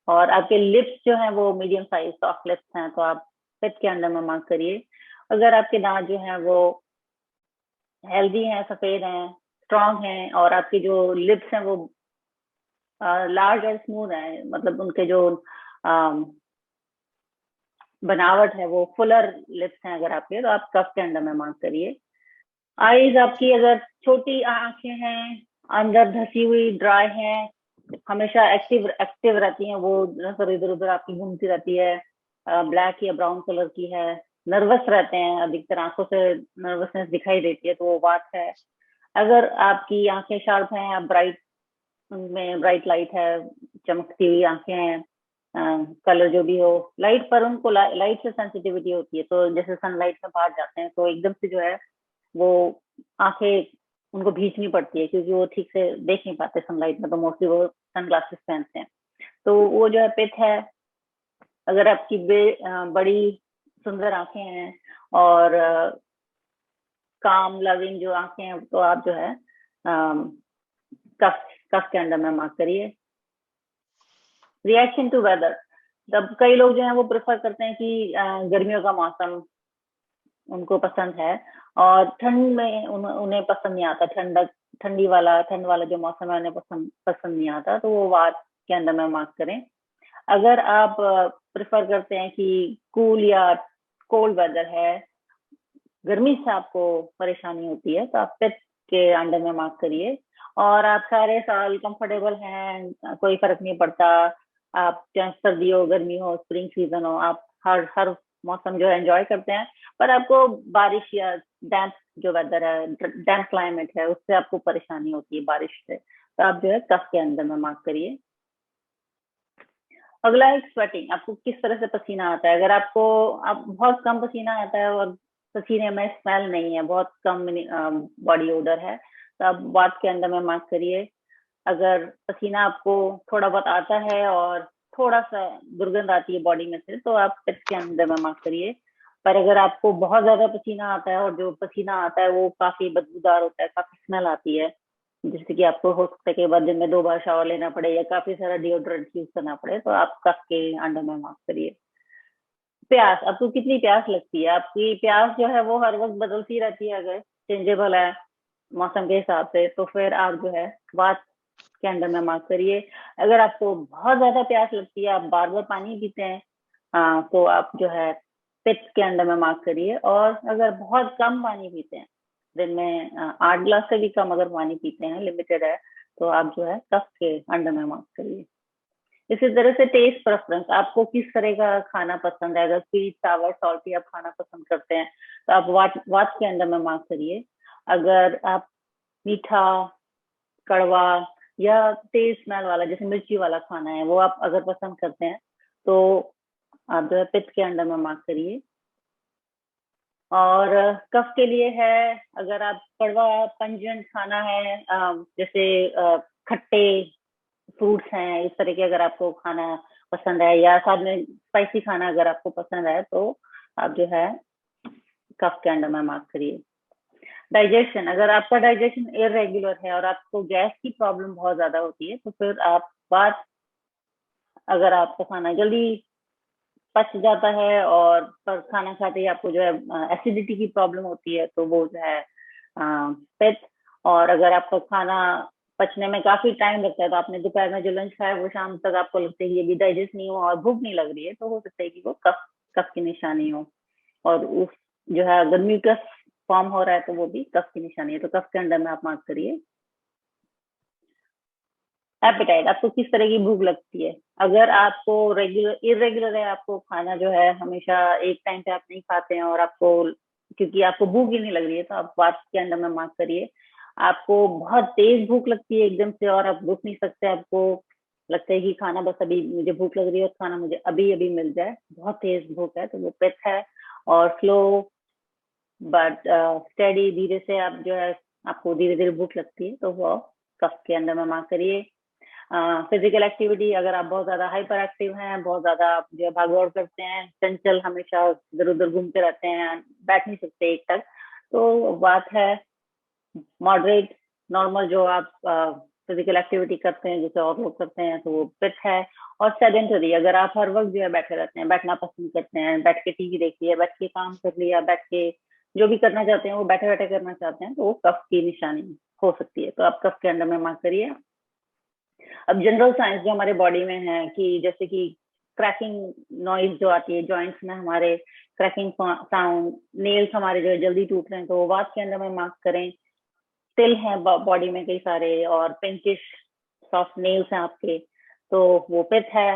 और आपके लिप्स जो हैं वो मीडियम साइज सॉफ्ट लिप्स हैं, तो आप पित्त के अंदर में मार्क करिए। अगर आपके दांत जो हैं वो हेल्दी हैं, सफेद हैं, स्ट्रांग हैं, और आपके जो लिप्स हैं वो लार्ज और स्मूथ है, मतलब उनके जो बनावट है वो फुलर लिप्स हैं अगर आपके, तो आप कफ के अंदर में मार्क करिए। आईज आपकी अगर छोटी आंखें हैं, अंदर धसी हुई, ड्राई हैं, हमेशा एक्टिव रहती हैं, वो इधर उधर आपकी घूमती रहती है, ब्लैक या ब्राउन कलर की है, नर्वस रहते हैं, अधिकतर आंखों से नर्वसनेस दिखाई देती है, तो वो वात है। अगर आपकी आंखें शार्प हैं, आप उनमें ब्राइट लाइट है, चमकती हुई आंखें हैं, कलर जो भी हो, लाइट पर उनको लाइट से सेंसिटिविटी होती है, तो जैसे सनलाइट में बाहर जाते हैं तो एकदम से जो है वो आंखें उनको भींचनी पड़ती है, क्योंकि वो ठीक से देख नहीं पाते सनलाइट में, तो मोस्टली वो सनग्लासेस पहनते हैं, तो वो जो है पित्त है। अगर आपकी बड़ी सुंदर आंखें हैं और काम लविंग जो आंखें हैं, तो आप जो है कफ के अंदर में मार्क करिए। रिएक्शन टू वेदर, तब कई लोग जो है वो प्रेफर करते हैं कि गर्मियों का मौसम उनको पसंद है, और ठंड में उन्हें पसंद नहीं आता, ठंड वाला जो मौसम है उन्हें पसंद नहीं आता, तो वो वात के अंदर में मार्क करें। अगर आप प्रेफर करते हैं कि कूल या कोल्ड वेदर है, गर्मी से आपको परेशानी होती है, तो आप पित्त के अंडर में मार्क करिए। और आप सारे साल कंफर्टेबल हैं, कोई फर्क नहीं पड़ता, आप चाहे सर्दी हो, गर्मी हो, स्प्रिंग सीजन हो, आप हर मौसम जो है एंजॉय करते हैं, पर आपको बारिश या डैम्प जो वेदर है, डैम्प क्लाइमेट है, उससे आपको परेशानी होती है, बारिश से, तो आप जो है कफ के अंदर में मार्क करिए। अगला है स्वेटिंग, आपको किस तरह से पसीना आता है। अगर आप बहुत कम पसीना आता है और पसीने में स्मेल नहीं है, बहुत कम बॉडी ओडर है, तो आप वात के अंदर में मार्क करिए। अगर पसीना आपको थोड़ा बहुत आता है और थोड़ा सा दुर्गंध आती है बॉडी में से, तो आप पित्त के अंदर में मार्क करिए। पर अगर आपको बहुत ज्यादा पसीना आता है और जो पसीना आता है वो काफी बदबूदार होता है, काफी स्मेल आती है, जिससे कि आपको हो सकता है कि बाद दिन में 2 बार शावर लेना पड़े या काफी सारा डिओड्रेंट यूज करना पड़े, तो आप कफ के अंडर में मार्क करिए। प्यास, आपको कितनी प्यास लगती है, आपकी प्यास जो है वो हर वक्त बदलती रहती है, अगर चेंजेबल है, मौसम के हिसाब से, तो फिर आप जो है वात के अंडर में मार्क करिए। अगर आपको बहुत ज्यादा प्यास लगती है, आप बार बार पानी पीते हैं, तो आप जो है पित्त के अंडर में मार्क करिए। और अगर बहुत कम पानी पीते हैं, दिन में 8 गिलास से भी कम अगर पानी पीते हैं, लिमिटेड है, तो आप जो है कफ के अंडर में मार्क करिए। इसी तरह से टेस्ट प्रेफरेंस, आपको किस तरह का खाना पसंद है। अगर स्वीट, सावर, सॉल्टी आप खाना पसंद करते हैं, तो आप वात के अंडर में मार्क करिए। अगर आप मीठा, कड़वा या तेज स्मेल वाला, जैसे मिर्ची वाला खाना है, वो आप अगर पसंद करते हैं, तो आप जो है पित्त के अंडर में मार्क करिए। और कफ के लिए है, अगर आप कड़वा पंजेंट खाना है, जैसे खट्टे फ्रूट्स हैं, इस तरह के अगर आपको खाना पसंद है, या साथ में स्पाइसी खाना अगर आपको पसंद है, तो आप जो है कफ के अंडर में मार्क करिए। डाइजेशन, अगर आपका डाइजेशन इरेगुलर है और आपको गैस की प्रॉब्लम बहुत ज्यादा होती है, तो फिर आप बात, अगर आपका खाना जल्दी पच जाता है और पर खाना खाते ही आपको जो है एसिडिटी की प्रॉब्लम होती है, तो वो जो है पित्त। और अगर आपका खाना पचने में काफी टाइम लगता है, तो आपने दोपहर में जो लंच खाया वो शाम तक आपको लगता है कि ये भी डाइजेस्ट नहीं हुआ और भूख नहीं लग रही है, तो हो सकता है कि वो कफ की निशानी हो। और उस जो है अगर म्यूकस फॉर्म हो रहा है, तो वो भी कफ की निशानी है, तो कफ के अंडर में आप मार्क करिए। एपेटाइट, आपको किस तरह की भूख लगती है। अगर आपको इरेगुलर है, आपको खाना जो है हमेशा एक टाइम पे आप नहीं खाते हैं, और आपको क्योंकि आपको भूख ही नहीं लग रही है, तो आप वात के अंडर में मार्क करिए। आपको बहुत तेज भूख लगती है एकदम से और आप रुक नहीं सकते, आपको लगता है कि खाना बस अभी मुझे भूख लग रही है और खाना मुझे अभी अभी मिल जाए, बहुत तेज भूख है, तो वो पित्त है। और स्लो बट स्टेडी, धीरे से आप जो है आपको धीरे धीरे भूख लगती है, तो वो कफ के अंदर में मार्क करिए। फिजिकल एक्टिविटी, अगर आप बहुत ज्यादा हाइपर एक्टिव हैं, बहुत ज्यादा आप जो है भागदौड़ करते हैं, चंचल, हमेशा इधर उधर घूमते रहते हैं, बैठ नहीं सकते एक टक, तो बात है। मॉडरेट, नॉर्मल जो आप फिजिकल एक्टिविटी करते हैं जैसे और लोग करते हैं, तो वो पित्त है। और सेडेंटरी, अगर आप हर वक्त जो है बैठे रहते हैं, बैठना पसंद करते हैं, बैठ के टीवी देख लिया, बैठ के काम कर लिया, बैठ के जो भी करना चाहते हैं वो बैठे बैठे करना चाहते हैं, तो वो कफ की निशानी हो सकती है, तो आप कफ के अंडर में मार्क करिए। अब जनरल साइंस जो हमारे बॉडी में है, कि जैसे कि क्रैकिंग नॉइज जो आती है जॉइंट्स में, हमारे क्रैकिंग साउंड, नेल्स हमारे जो है जल्दी टूट रहे हैं, तो वो वात के अंदर में मार्क करें। तिल है बॉडी में कई सारे, और पिंकिश सॉफ्ट नेल्स हैं आपके, तो वो पित्त है।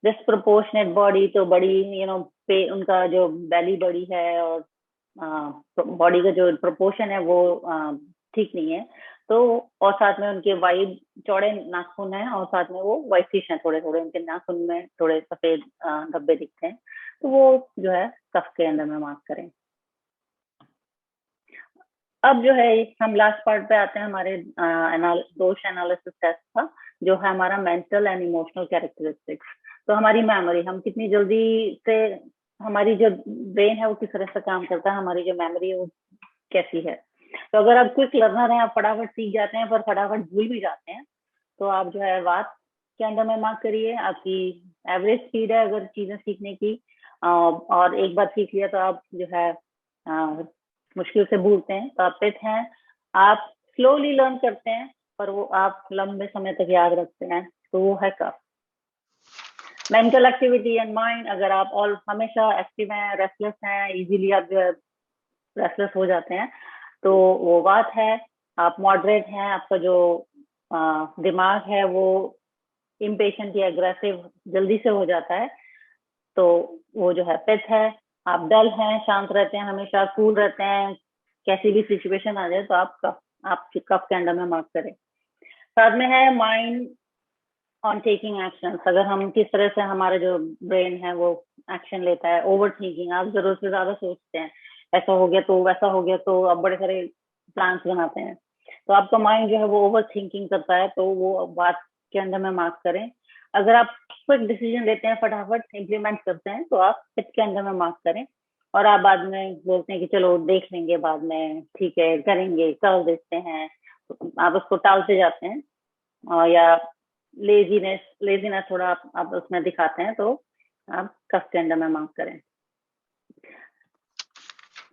डिस्प्रोपोर्शनेट बॉडी, तो बड़ी पे उनका जो बेली बड़ी है और बॉडी का जो प्रोपोर्शन है वो ठीक नहीं है, तो और साथ में उनके वाइड चौड़े नाखून हैं, और साथ में वो व्हाइटिश हैं, थोड़े थोड़े उनके नाखून में थोड़े सफेद धब्बे दिखते हैं, तो वो जो है कफ के अंदर में मार्क करें। अब जो है हम लास्ट पार्ट पे आते हैं हमारे दोष एनालिसिस टेस्ट का, जो है हमारा मेंटल एंड इमोशनल कैरेक्टरिस्टिक्स। तो हमारी मेमोरी, हम कितनी जल्दी से, हमारी जो ब्रेन है वो किस तरह से काम करता है, हमारी जो मेमोरी है वो कैसी है। तो अगर आप क्विक लर्नर हैं, आप फटाफट सीख जाते हैं पर फटाफट भूल भी जाते हैं, तो आप जो है वात के अंदर में मार्क करिए। आपकी एवरेज स्पीड है अगर चीजें सीखने की, और एक बार सीख लिया तो आप जो है मुश्किल से भूलते हैं, तो आप पित्त हैं। आप स्लोली लर्न करते हैं पर वो आप लंबे समय तक याद रखते हैं, तो वो है कफ। मेंटल एक्टिविटी एंड माइंड, अगर आप ऑल हमेशा एक्टिव हैं, रेस्टलेस हैं, इजीली आप जो है रेस्टलेस हो जाते हैं, तो वो बात है। आप मॉडरेट हैं, आपका जो दिमाग है वो इम्पेशेंट या एग्रेसिव जल्दी से हो जाता है, तो वो जो है पित्त है। आप डल हैं, शांत रहते हैं, हमेशा कूल रहते हैं, कैसी भी सिचुएशन आ जाए तो आप कफ के अंडर में मार्क करें। साथ में है माइंड ऑन टेकिंग एक्शन, अगर हम किस तरह से हमारा जो ब्रेन है वो एक्शन लेता है। ओवर थिंकिंग, आप जरूरत से ज्यादा सोचते हैं, ऐसा हो गया तो वैसा हो गया, तो आप बड़े सारे प्लान्स बनाते हैं, तो आपका माइंड जो है वो ओवर थिंकिंग करता है, तो वो बात के अंदर में मार्क करें। अगर आप क्विक डिसीजन लेते हैं, फटाफट इम्प्लीमेंट करते हैं, तो आप पित्त के अंदर में मार्क करें। और आप बाद में बोलते हैं कि चलो देख लेंगे बाद में, ठीक है करेंगे, कल देखते हैं, तो आप उसको टालते जाते हैं। या लेजीनेस थोड़ा आप उसमें दिखाते हैं, तो आप कफ के अंदर में मार्क करें।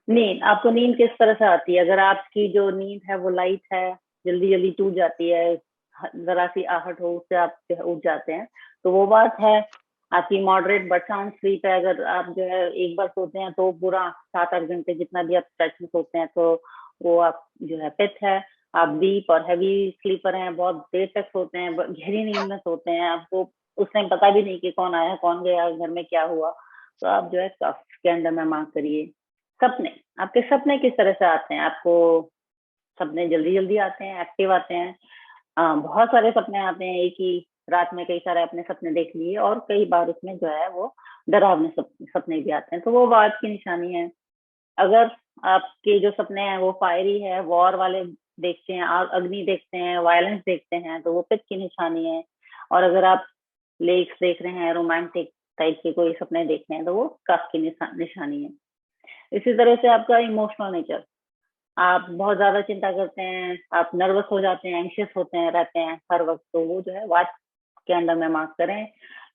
नींद, आपको नींद किस तरह से आती है? अगर आपकी जो नींद है वो लाइट है, जल्दी जल्दी टूट जाती है, जरा सी आहट हो उससे आप जो है उठ जाते हैं, तो वो बात है। आपकी मॉडरेट बट साउंड स्लीप है, अगर आप जो है एक बार सोते हैं तो पूरा 7-8 घंटे जितना भी आप स्ट्रेच में सोते हैं, तो वो आप जो है पित्त है। आप डीप और हैवी स्लीपर हैं, बहुत देर तक सोते हैं, गहरी नींद में सोते हैं, आपको उस टाइम पता भी नहीं कि कौन आया कौन गया, घर में क्या हुआ, तो आप जो है कफ के अंदर में मार्क करिए। सपने, आपके सपने किस तरह से आते हैं? आपको सपने जल्दी जल्दी आते हैं, एक्टिव आते हैं? बहुत सारे सपने आते हैं, एक ही रात में कई सारे अपने सपने देख लिए, और कई बार उसमें जो है वो डरावने सपने भी आते हैं, तो वो बात की निशानी है। अगर आपके जो सपने हैं वो फायरी है, वॉर वाले देखते हैं, आग अग्नि देखते हैं, वायलेंस देखते हैं, तो वो पित्त की निशानी है। और अगर आप लेक्स देख रहे हैं, रोमांटिक टाइप के कोई सपने देख रहे हैं, तो वो कफ की निशानी है। इसी तरह से आपका इमोशनल नेचर, आप बहुत ज्यादा चिंता करते हैं, आप नर्वस हो जाते हैं, एंशियस होते हैं, रहते हैं हर वक्त, तो वो जो है वाच के अंदर में मार्क करें।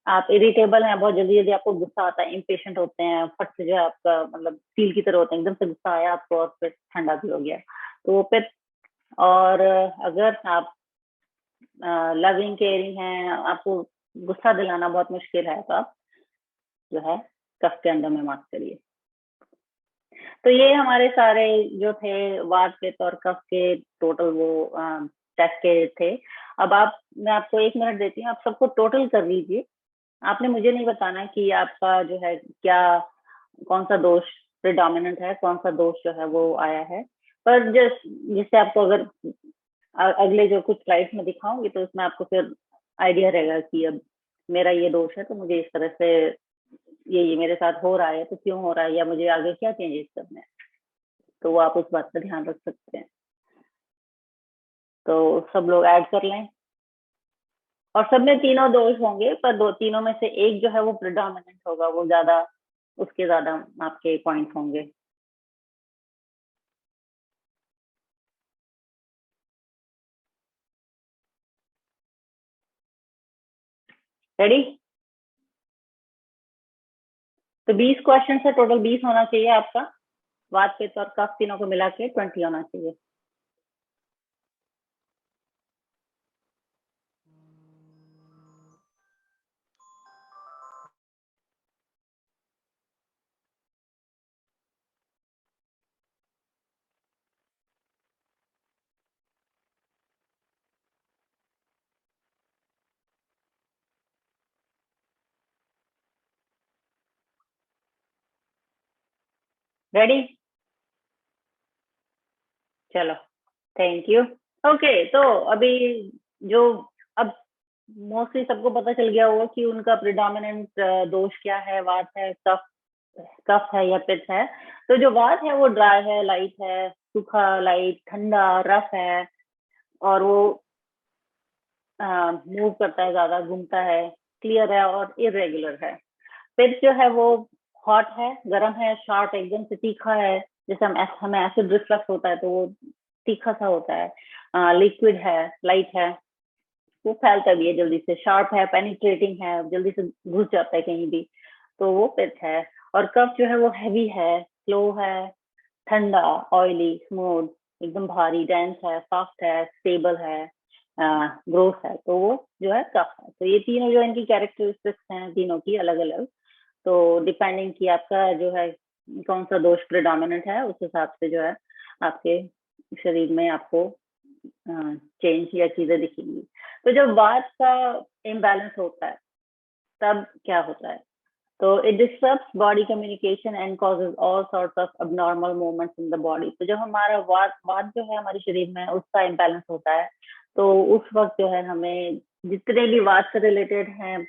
आप इरिटेबल हैं, बहुत जल्दी जल्दी आपको गुस्सा आता है, इम्पेशेंट होते हैं, फट से जो है आपका मतलब स्टील की तरह होते हैं, एकदम से गुस्सा आया आपको और फिर ठंडा भी हो गया, तो वो फिर। और अगर आप लविंग केयरिंग हैं, आपको गुस्सा दिलाना बहुत मुश्किल है, तो आप जो है कफ के अंदर में मार्क करिए। तो ये हमारे सारे जो थे वात पित्त और कफ के टोटल वो टेस्ट के थे। अब मैं आपको 1 मिनट देती हूँ, आप सबको टोटल कर लीजिए। आपने मुझे नहीं बताना कि आपका जो है क्या, कौन सा दोष प्रिडोमिनेंट है, कौन सा दोष जो है वो आया है, पर जिससे आपको अगर अगले जो कुछ स्लाइड्स में दिखाऊंगी तो उसमें आपको फिर आइडिया रहेगा कि अब मेरा ये दोष है तो मुझे इस तरह से ये मेरे साथ हो रहा है, तो क्यों हो रहा है, या मुझे आगे क्या चेंजेस करने हैं, तो वो आप उस बात का ध्यान रख सकते हैं। तो सब लोग ऐड कर लें, और सब में तीनों दोष होंगे, पर तीनों में से एक जो है वो प्रिडोमिनेंट होगा, वो ज्यादा, उसके ज्यादा आपके पॉइंट होंगे। रेडी? तो 20 क्वेश्चन है टोटल, 20 होना चाहिए आपका, वात पित्त और कफ तीनों को मिला के 20 होना चाहिए। रेडी? चलो, थैंक यू। ओके, तो अभी जो अब मोस्टली सबको पता चल गया होगा कि उनका प्रिडोमिनेंट दोष क्या है, वात है, कफ है या पित्त है। तो जो वात है वो ड्राई है, लाइट है, सूखा, लाइट, ठंडा, रफ है, और वो मूव करता है, ज्यादा घूमता है, क्लियर है और इरेगुलर है। पित्त जो है वो हॉट है, गर्म है, शार्प, एकदम से तीखा है, जैसे हमें एसिड रिफ्लक्स होता है तो वो तीखा सा होता है। लिक्विड है, लाइट है, वो फैलता भी है जल्दी से, शार्प है, पेनिट्रेटिंग है, जल्दी से घुस जाता है कहीं भी, तो वो पित्त है। और कफ जो है वो हैवी है, स्लो है, ठंडा, ऑयली, स्मूथ, एकदम भारी, डेंस है, सॉफ्ट है, स्टेबल है, ग्रोथ है, तो वो जो है कफ है। तो ये तीनों जो इनकी कैरेक्टरिस्टिक्स हैं तीनों की अलग अलग, तो डिपेंडिंग कि आपका जो है कौन सा दोष प्रिडोमिनेंट है, उस हिसाब से जो है आपके शरीर में आपको चेंज या चीजें दिखेंगी। तो जब वात का इम्बैलेंस होता है तब क्या होता है? तो it disturbs body communication and causes all sorts of abnormal movements in the body. तो जब हमारा वात जो है हमारे शरीर में उसका इम्बैलेंस होता है, तो उस वक्त जो है हमें जितने भी वात से रिलेटेड हैं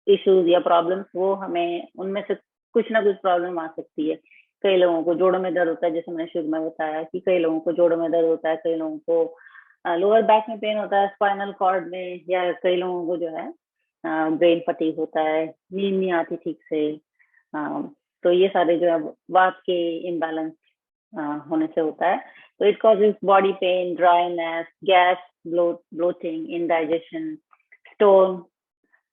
इश्यूज या प्रॉब्लम्स, वो हमें उनमें से कुछ ना कुछ प्रॉब्लम आ सकती है। कई लोगों को जोड़ों में दर्द होता है, जैसे मैंने शुरू में बताया कि कई लोगों को जोड़ों में दर्द होता है, कई लोगों को लोअर बैक में पेन होता है, स्पाइनल कॉर्ड में, या कई लोगों को जो है ब्रेन फटीग होता है, नींद नहीं आती ठीक से। तो ये सारे जो है वात के इम्बैलेंस होने से होता है। तो it causes body pain, dryness, gas, bloating, indigestion, stone,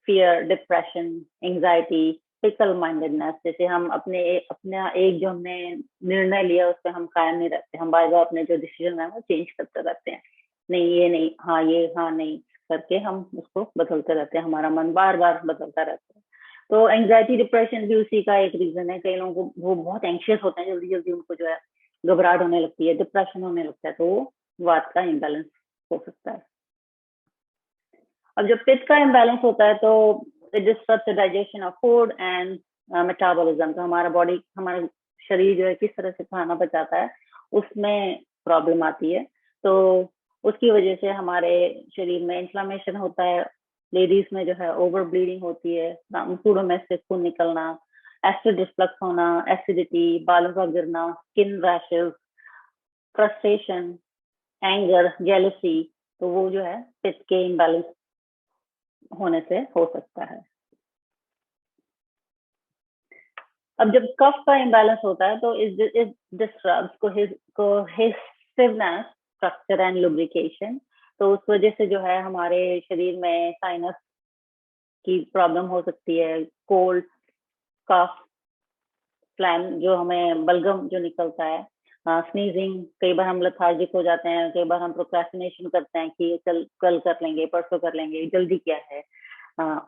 fear, depression, anxiety, fickle mindedness, जैसे हम अपना एक जो हमने निर्णय लिया उस पर हम कायम नहीं रहते, हम बार बार अपने जो डिसीजन है वो चेंज करते रहते हैं, नहीं ये नहीं, हाँ ये, हाँ नहीं करके हम उसको बदलते रहते हैं, हमारा मन बार बार बदलता रहता है। तो एंग्जाइटी डिप्रेशन भी उसी का एक रीजन है। कई लोगों को वो बहुत एंशियस होते हैं, जल्दी जल्दी उनको जो है घबराहट होने लगती है, डिप्रेशन होने लगता है, तो वो वात का इम्बैलेंस हो सकता है। अब जब पित्त का इम्बैलेंस होता है तो it disturbs the digestion of food and metabolism. तो हमारा शरीर जो है किस तरह से खाना पचाता है उसमें प्रॉब्लम आती है। तो उसकी वजह से हमारे शरीर में इन्फ्लामेशन होता है, लेडीज में जो है ओवर ब्लीडिंग होती है, सूडों में से खून निकलना, एसिड रिफ्लक्स होना, एसिडिटी, बालों का गिरना, skin rashes, frustration, anger, jealousy, तो वो जो है पित्त के इम्बैलेंस होने से हो सकता है। अब जब कफ का इम्बैलेंस होता है तो it disturbs cohesiveness, structure and lubrication. तो उस वजह से जो है हमारे शरीर में साइनस की प्रॉब्लम हो सकती है, कोल्ड, कफ, फ्लैम जो हमें बलगम जो निकलता है, स्नीजिंग, कई बार हम लेथार्जिक हो जाते हैं, कई बार हम प्रोक्रेस्टिनेशन करते हैं कि कल कर लेंगे, परसों कर लेंगे, जल्दी क्या है,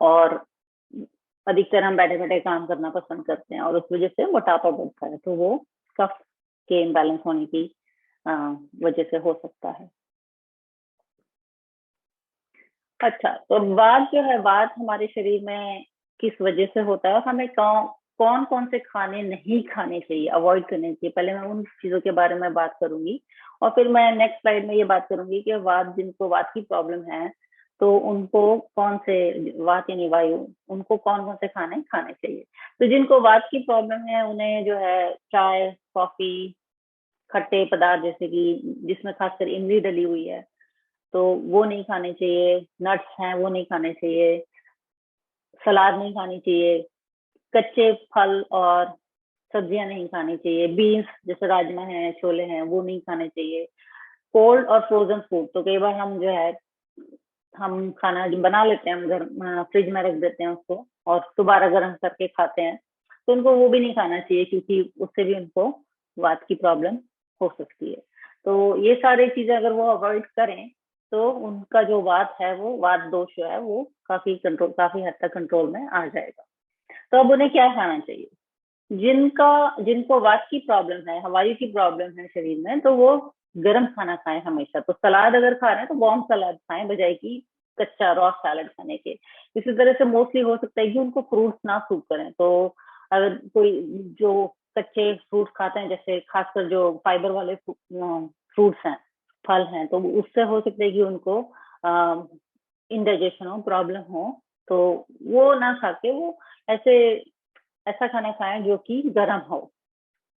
और अधिकतर हम बैठे बैठे काम करना पसंद करते हैं और उस वजह से मोटापा बढ़ता है। तो वो कफ के इम्बैलेंस होने की वजह से हो सकता है। अच्छा, तो वात जो है, वात हमारे शरीर में किस वजह से होता है और हमें कौन कौन से खाने नहीं खाने चाहिए, अवॉइड करने चाहिए, पहले मैं उन चीजों के बारे में बात करूंगी और फिर मैं नेक्स्ट स्लाइड में ये बात करूंगी कि वात, जिनको वात की प्रॉब्लम है तो उनको कौन से, वात यानी वायु, उनको कौन कौन से खाने खाने चाहिए। तो जिनको वात की प्रॉब्लम है उन्हें जो है चाय, कॉफी, खट्टे पदार्थ जैसे कि जिसमें खासकर इमली डली हुई है तो वो नहीं खाने चाहिए, नट्स हैं वो नहीं खाने चाहिए, सलाद नहीं खानी चाहिए, कच्चे फल और सब्जियां नहीं खानी चाहिए, बीन्स जैसे राजमा है, छोले हैं, वो नहीं खाने चाहिए, कोल्ड और फ्रोजन फूड। तो कई बार हम जो है हम खाना जो बना लेते हैं, हम घर फ्रिज में रख देते हैं उसको और दोबारा गर्म करके खाते हैं, तो उनको वो भी नहीं खाना चाहिए क्योंकि उससे भी उनको वात की प्रॉब्लम हो सकती है। तो ये सारी चीजें अगर वो अवॉइड करें तो उनका जो वात है, वो वात दोष जो है वो काफी हद तक कंट्रोल में आ जाएगा। तो अब उन्हें क्या खाना चाहिए? जिनको वात की प्रॉब्लम है, वायु की प्रॉब्लम है शरीर में, तो वो गर्म खाना खाएं हमेशा। तो सलाद अगर खा रहे हैं तो वार्म सलाद खाएं बजाय की कच्चा रॉ सैलड खाने के। इसी तरह से मोस्टली हो सकता है कि उनको फ्रूट्स ना सूट करें। तो अगर कोई जो कच्चे फ्रूट्स खाते हैं, जैसे खासकर जो फाइबर वाले फ्रूट्स हैं, फल हैं, तो उससे हो सकता है कि उनको इंडाइजेशन हो, प्रॉब्लम हो, तो वो ना खा के वो ऐसा खाना खाएं जो कि गर्म हो,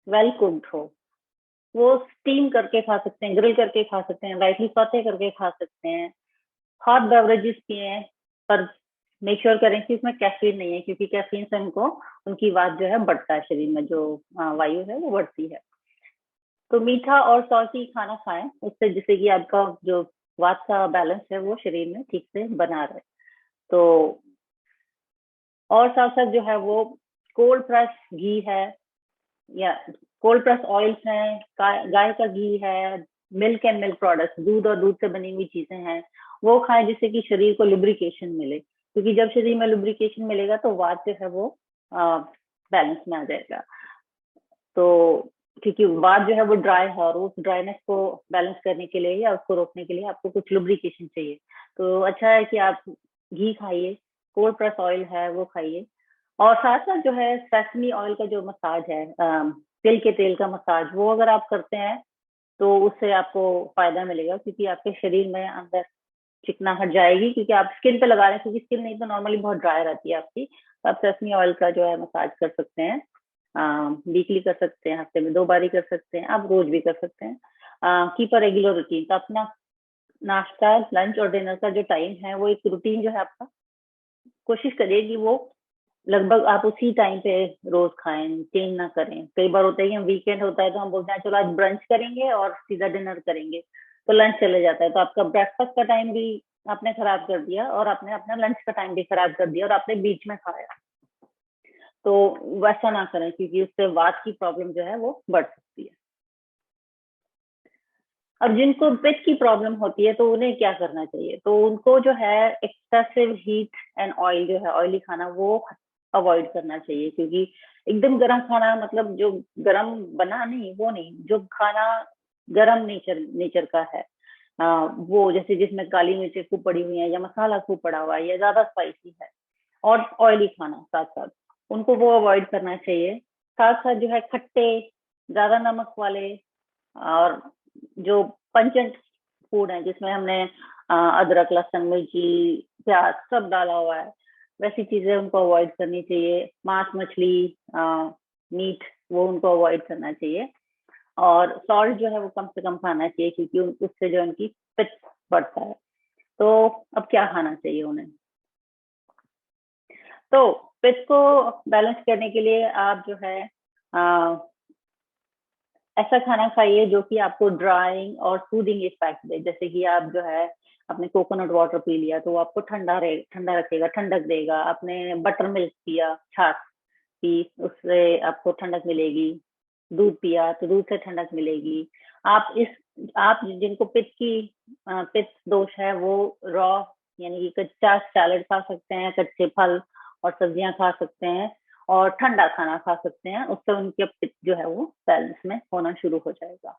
वेल कुक्ड हो। वो स्टीम करके खा सकते हैं, ग्रिल करके खा सकते हैं, लाइटली सौते करके खा सकते हैं। हॉट बेवरेजेस पिए, पर मेक श्योर करें कि इसमें कैफीन नहीं है, क्योंकि कैफीन से उनकी वात जो है बढ़ता है, शरीर में जो वायु है वो बढ़ती है। तो मीठा और सॉल्टी खाना खाएं उससे, जिससे कि आपका जो वात का बैलेंस है वो शरीर में ठीक से बना रहे। तो और साथ साथ जो है वो कोल्ड प्रेस घी है या कोल्ड प्रेस ऑयल्स हैं, गाय का घी है, मिल्क एंड मिल्क प्रोडक्ट्स, दूध और दूध से बनी हुई चीजें हैं, वो खाएं जिससे कि शरीर को लुब्रिकेशन मिले, क्योंकि जब शरीर में लुब्रिकेशन मिलेगा तो वात जो है वो बैलेंस में आ जाएगा। तो क्योंकि वात जो है वो ड्राई है और उस ड्राइनेस को बैलेंस करने के लिए या उसको रोकने के लिए आपको कुछ लुब्रिकेशन चाहिए। तो अच्छा है कि आप घी खाइए, कोल्ड प्रेस ऑयल है वो खाइए, और साथ साथ जो है सेसमी ऑयल का जो मसाज है, तिल के तेल का मसाज, वो अगर आप करते हैं तो उससे आपको फायदा मिलेगा, क्योंकि आपके शरीर में अंदर चिकनाहट जाएगी, क्योंकि आप स्किन पे लगा रहे हैं, क्योंकि स्किन नहीं तो नॉर्मली बहुत ड्राई रहती है आपकी। तो आप सेसमी ऑयल का जो है मसाज कर सकते हैं, वीकली कर सकते हैं, हफ्ते में 2 बार ही कर सकते हैं, आप रोज भी कर सकते हैं। Keep a regular routine. तो अपना नाश्ता, लंच और डिनर का जो टाइम है वो एक रूटीन जो है आपका, कोशिश करिए कि वो लगभग आप उसी टाइम पे रोज खाएं, चेंज ना करें। कई बार होता है कि हम वीकेंड होता है तो हम बोलते हैं चलो आज ब्रंच करेंगे और सीधा डिनर करेंगे, तो लंच चले जाता है, तो आपका ब्रेकफास्ट का टाइम भी आपने खराब कर दिया और आपने अपना लंच का टाइम भी खराब कर दिया और आपने बीच में खाया। तो वैसा ना करें, क्योंकि उससे वात की प्रॉब्लम जो है वो बढ़ सकती है। अब जिनको पित्त की प्रॉब्लम होती है तो उन्हें क्या करना चाहिए? तो उनको जो है एक्सेसिव हीट एंड ऑयल जो है, ऑयली खाना, वो अवॉइड करना चाहिए। क्योंकि एकदम गर्म खाना, मतलब जो गर्म बना नहीं, वो नहीं, जो खाना गर्म नेचर का है, वो जैसे जिसमें काली मिर्चें खूब पड़ी हुई है या मसाला खूब पड़ा हुआ है या ज्यादा स्पाइसी है, और ऑयली खाना साथ साथ, उनको वो अवॉइड करना चाहिए। साथ साथ जो है खट्टे, ज्यादा नमक वाले, और जो पंचेंट फूड है जिसमें हमने अदरक, लहसुन, मिर्ची, प्याज सब डाला हुआ है, वैसी चीजें उनको अवॉइड करनी चाहिए। मांस, मछली, मीट, वो उनको अवॉइड करना चाहिए। और सॉल्ट जो है वो कम से कम खाना चाहिए, क्योंकि उससे जो उनकी पित्त बढ़ता है। तो अब क्या खाना चाहिए उन्हें? तो पित्त को बैलेंस करने के लिए आप जो है ऐसा खाना खाइए जो कि आपको ड्राइंग और सूदिंग इफेक्ट दे। जैसे कि आप जो है आपने कोकोनट वाटर पी लिया तो वो आपको ठंडा रखेगा, ठंडक देगा। आपने बटर मिल्क पिया, छाछ पी, उससे आपको ठंडक मिलेगी। दूध पिया तो दूध से ठंडक मिलेगी। आप जिनको पित्त दोष है, वो रॉ यानी कि कच्चा सैलड खा सकते हैं, कच्चे फल और सब्जियां खा सकते हैं, और ठंडा खाना खा सकते हैं। उससे उनके पित्त जो है वो बैलेंस में होना शुरू हो जाएगा।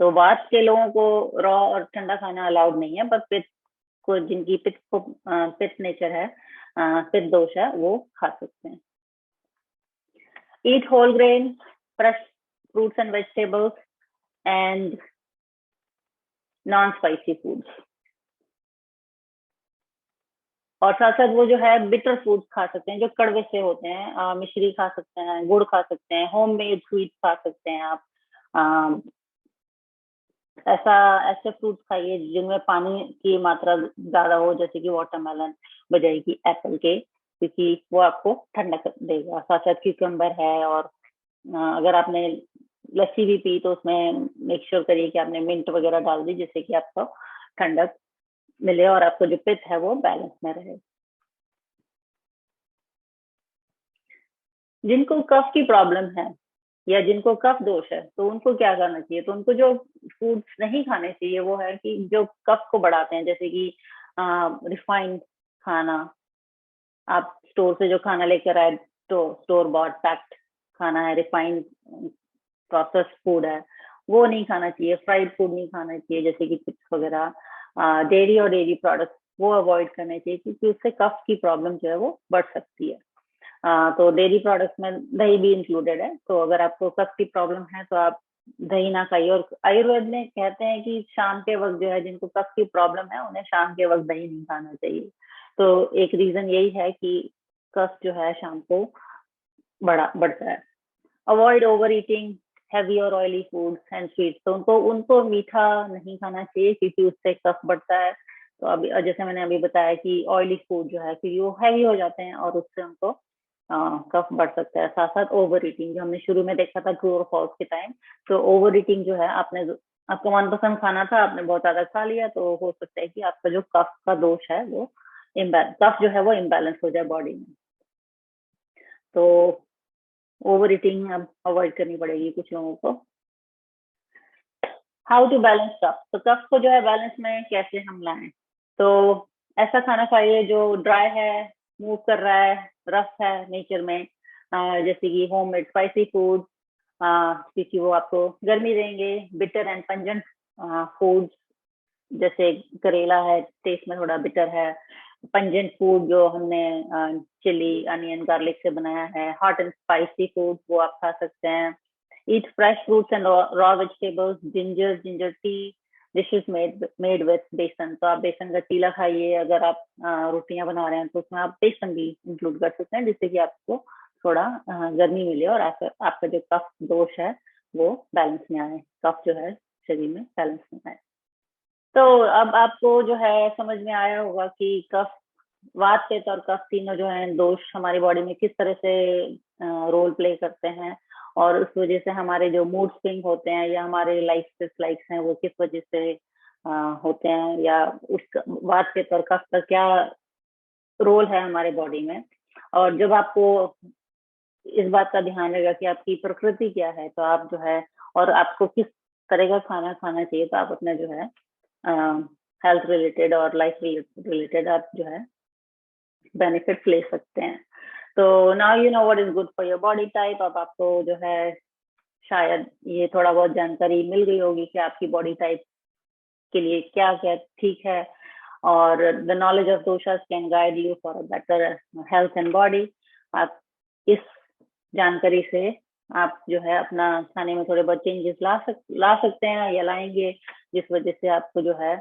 तो वात के लोगों को रॉ और ठंडा खाना अलाउड नहीं है, पर पित्त को, जिनकी पित्त नेचर है, पित्त दोष है, वो खा सकते हैं। Eat whole grain, fresh fruits and vegetables, and non-spicy foods. और साथ साथ वो जो है बिटर फूड्स खा सकते हैं, जो कड़वे से होते हैं। मिश्री खा सकते हैं, गुड़ खा सकते हैं, होममेड स्वीट खा सकते हैं आप। ऐसे फ्रूट्स खाइए जिनमें पानी की मात्रा ज्यादा हो, जैसे कि वाटरमेलन बजाय की एप्पल के, क्योंकि वो आपको ठंडक देगा। साथ साथ क्यूकम्बर है, और अगर आपने लस्सी भी पी तो उसमें मेक श्योर करिए कि आपने मिंट वगैरह डाल दी, जिससे कि आपको ठंडक मिले और आपको जो पित्त है वो बैलेंस में रहे। जिनको कफ की प्रॉब्लम है या जिनको कफ दोष है, तो उनको क्या करना चाहिए? तो उनको जो फूड्स नहीं खाने चाहिए वो है कि जो कफ को बढ़ाते हैं, जैसे कि रिफाइंड खाना। आप स्टोर से जो खाना लेकर आए, तो स्टोर बॉट पैक्ड खाना है, रिफाइंड प्रोसेस फूड है, वो नहीं खाना चाहिए। फ्राइड फूड नहीं खाना चाहिए, जैसे कि चिप्स वगैरह। डेयरी और डेयरी प्रोडक्ट्स वो अवॉइड करने चाहिए, क्योंकि उससे कफ की प्रॉब्लम जो है वो बढ़ सकती है। तो डेयरी प्रोडक्ट्स में दही भी इंक्लूडेड है। तो अगर आपको कफ की प्रॉब्लम है तो आप दही ना खाइए। और आयुर्वेद में कहते हैं कि शाम के वक्त जो है, जिनको कफ की प्रॉब्लम है, उन्हें शाम के वक्त दही नहीं खाना चाहिए। तो एक रीजन यही है कि कफ जो है शाम को बढ़ता है। अवॉइड ओवर ईटिंग हैवी और ऑयली फूड्स एंड स्वीट्स। तो उनको मीठा नहीं खाना चाहिए, क्योंकि उससे कफ बढ़ता है। तो अभी जैसे मैंने अभी बताया कि ऑयली फूड जो है, क्योंकि वो हैवी हो जाते हैं और उससे उनको कफ बढ़ सकता है। साथ साथ ओवर ईटिंग, जो हमने शुरू में देखा था ट्रू और फॉल्स के टाइम, तो ओवर ईटिंग जो है, आपका मनपसंद खाना था, आपने बहुत ज्यादा खा लिया, तो हो सकता है कि आपका जो कफ का दोष है वो कफ जो है वो इम्बैलेंस हो जाए बॉडी में। तो ओवर ईटिंग अब अवॉइड करनी पड़ेगी कुछ लोगों को। हाउ टू बैलेंस कफ। तो कफ को जो है बैलेंस में कैसे हम लाएं? तो ऐसा खाना खाइए जो ड्राई है, मूव कर रहा है, रफ है नेचर में, जैसे कि होममेड स्पाइसी फूड, क्योंकि वो आपको गर्मी देंगे। बिटर एंड पंजेंट फूड, जैसे करेला है, टेस्ट में थोड़ा बिटर है। पंजेंट फूड जो हमने चिली, अनियन, गार्लिक से बनाया है। हॉट एंड स्पाइसी फूड वो आप खा सकते हैं। ईट fresh fruits and raw vegetables, ginger tea, dishes made with बेसन। तो आप बेसन का चीला खाइए। अगर आप रोटियां बना रहे हैं तो उसमें आप बेसन भी इंक्लूड कर सकते हैं, जिससे कि आपको थोड़ा गर्मी मिले और आपका जो कफ दोष है वो बैलेंस में आए, कफ जो है शरीर में बैलेंस में आए। तो अब आपको जो है समझ में आया होगा कि कफ, वात, पित्त और कफ तीनों जो है दोष हमारी बॉडी में किस तरह से रोल प्ले करते हैं, और उस वजह से हमारे जो मूड स्विंग होते हैं या हमारे लाइफ डिसलाइक्स हैं वो किस वजह से होते हैं, या उस वात, पित्त और कफ का क्या रोल है हमारे बॉडी में। और जब आपको इस बात का ध्यान रहेगा कि आपकी प्रकृति क्या है, तो आप जो है, और आपको किस तरह का खाना खाना चाहिए, तो आप अपना जो है हेल्थ रिलेटेड और लाइफ रिलेटेड आप जो है बेनिफिट्स ले सकते हैं। तो now you know what is good for your body type. अब आपको जो है शायद ये थोड़ा बहुत जानकारी मिल गई होगी कि आपकी बॉडी टाइप के लिए क्या क्या ठीक है, और the knowledge of doshas can guide you for a better health and body. आप इस जानकारी से आप जो है अपना खाने में थोड़े बहुत चेंजेस ला सकते हैं या लाएंगे, जिस वजह से आपको जो है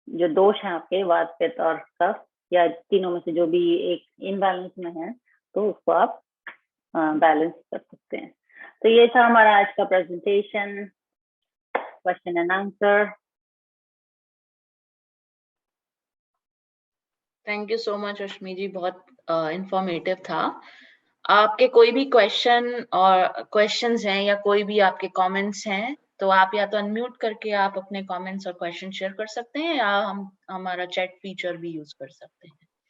जो दोष है आपके वात पित्त और कफ या तीनों में से जो भी एक इनबैलेंस में है, तो उसको आप बैलेंस कर सकते हैं। तो ये था हमारा आज का presentation, question and answer. Thank you so much Rashmi ji, बहुत इंफॉर्मेटिव था। आपके कोई भी क्वेश्चंस हैं या कोई भी आपके कमेंट्स हैं, तो आप या तो अनम्यूट करके आप अपने कमेंट्स और क्वेश्चन शेयर कर सकते हैं, या हम हमारा चैट फीचर भी यूज कर सकते हैं।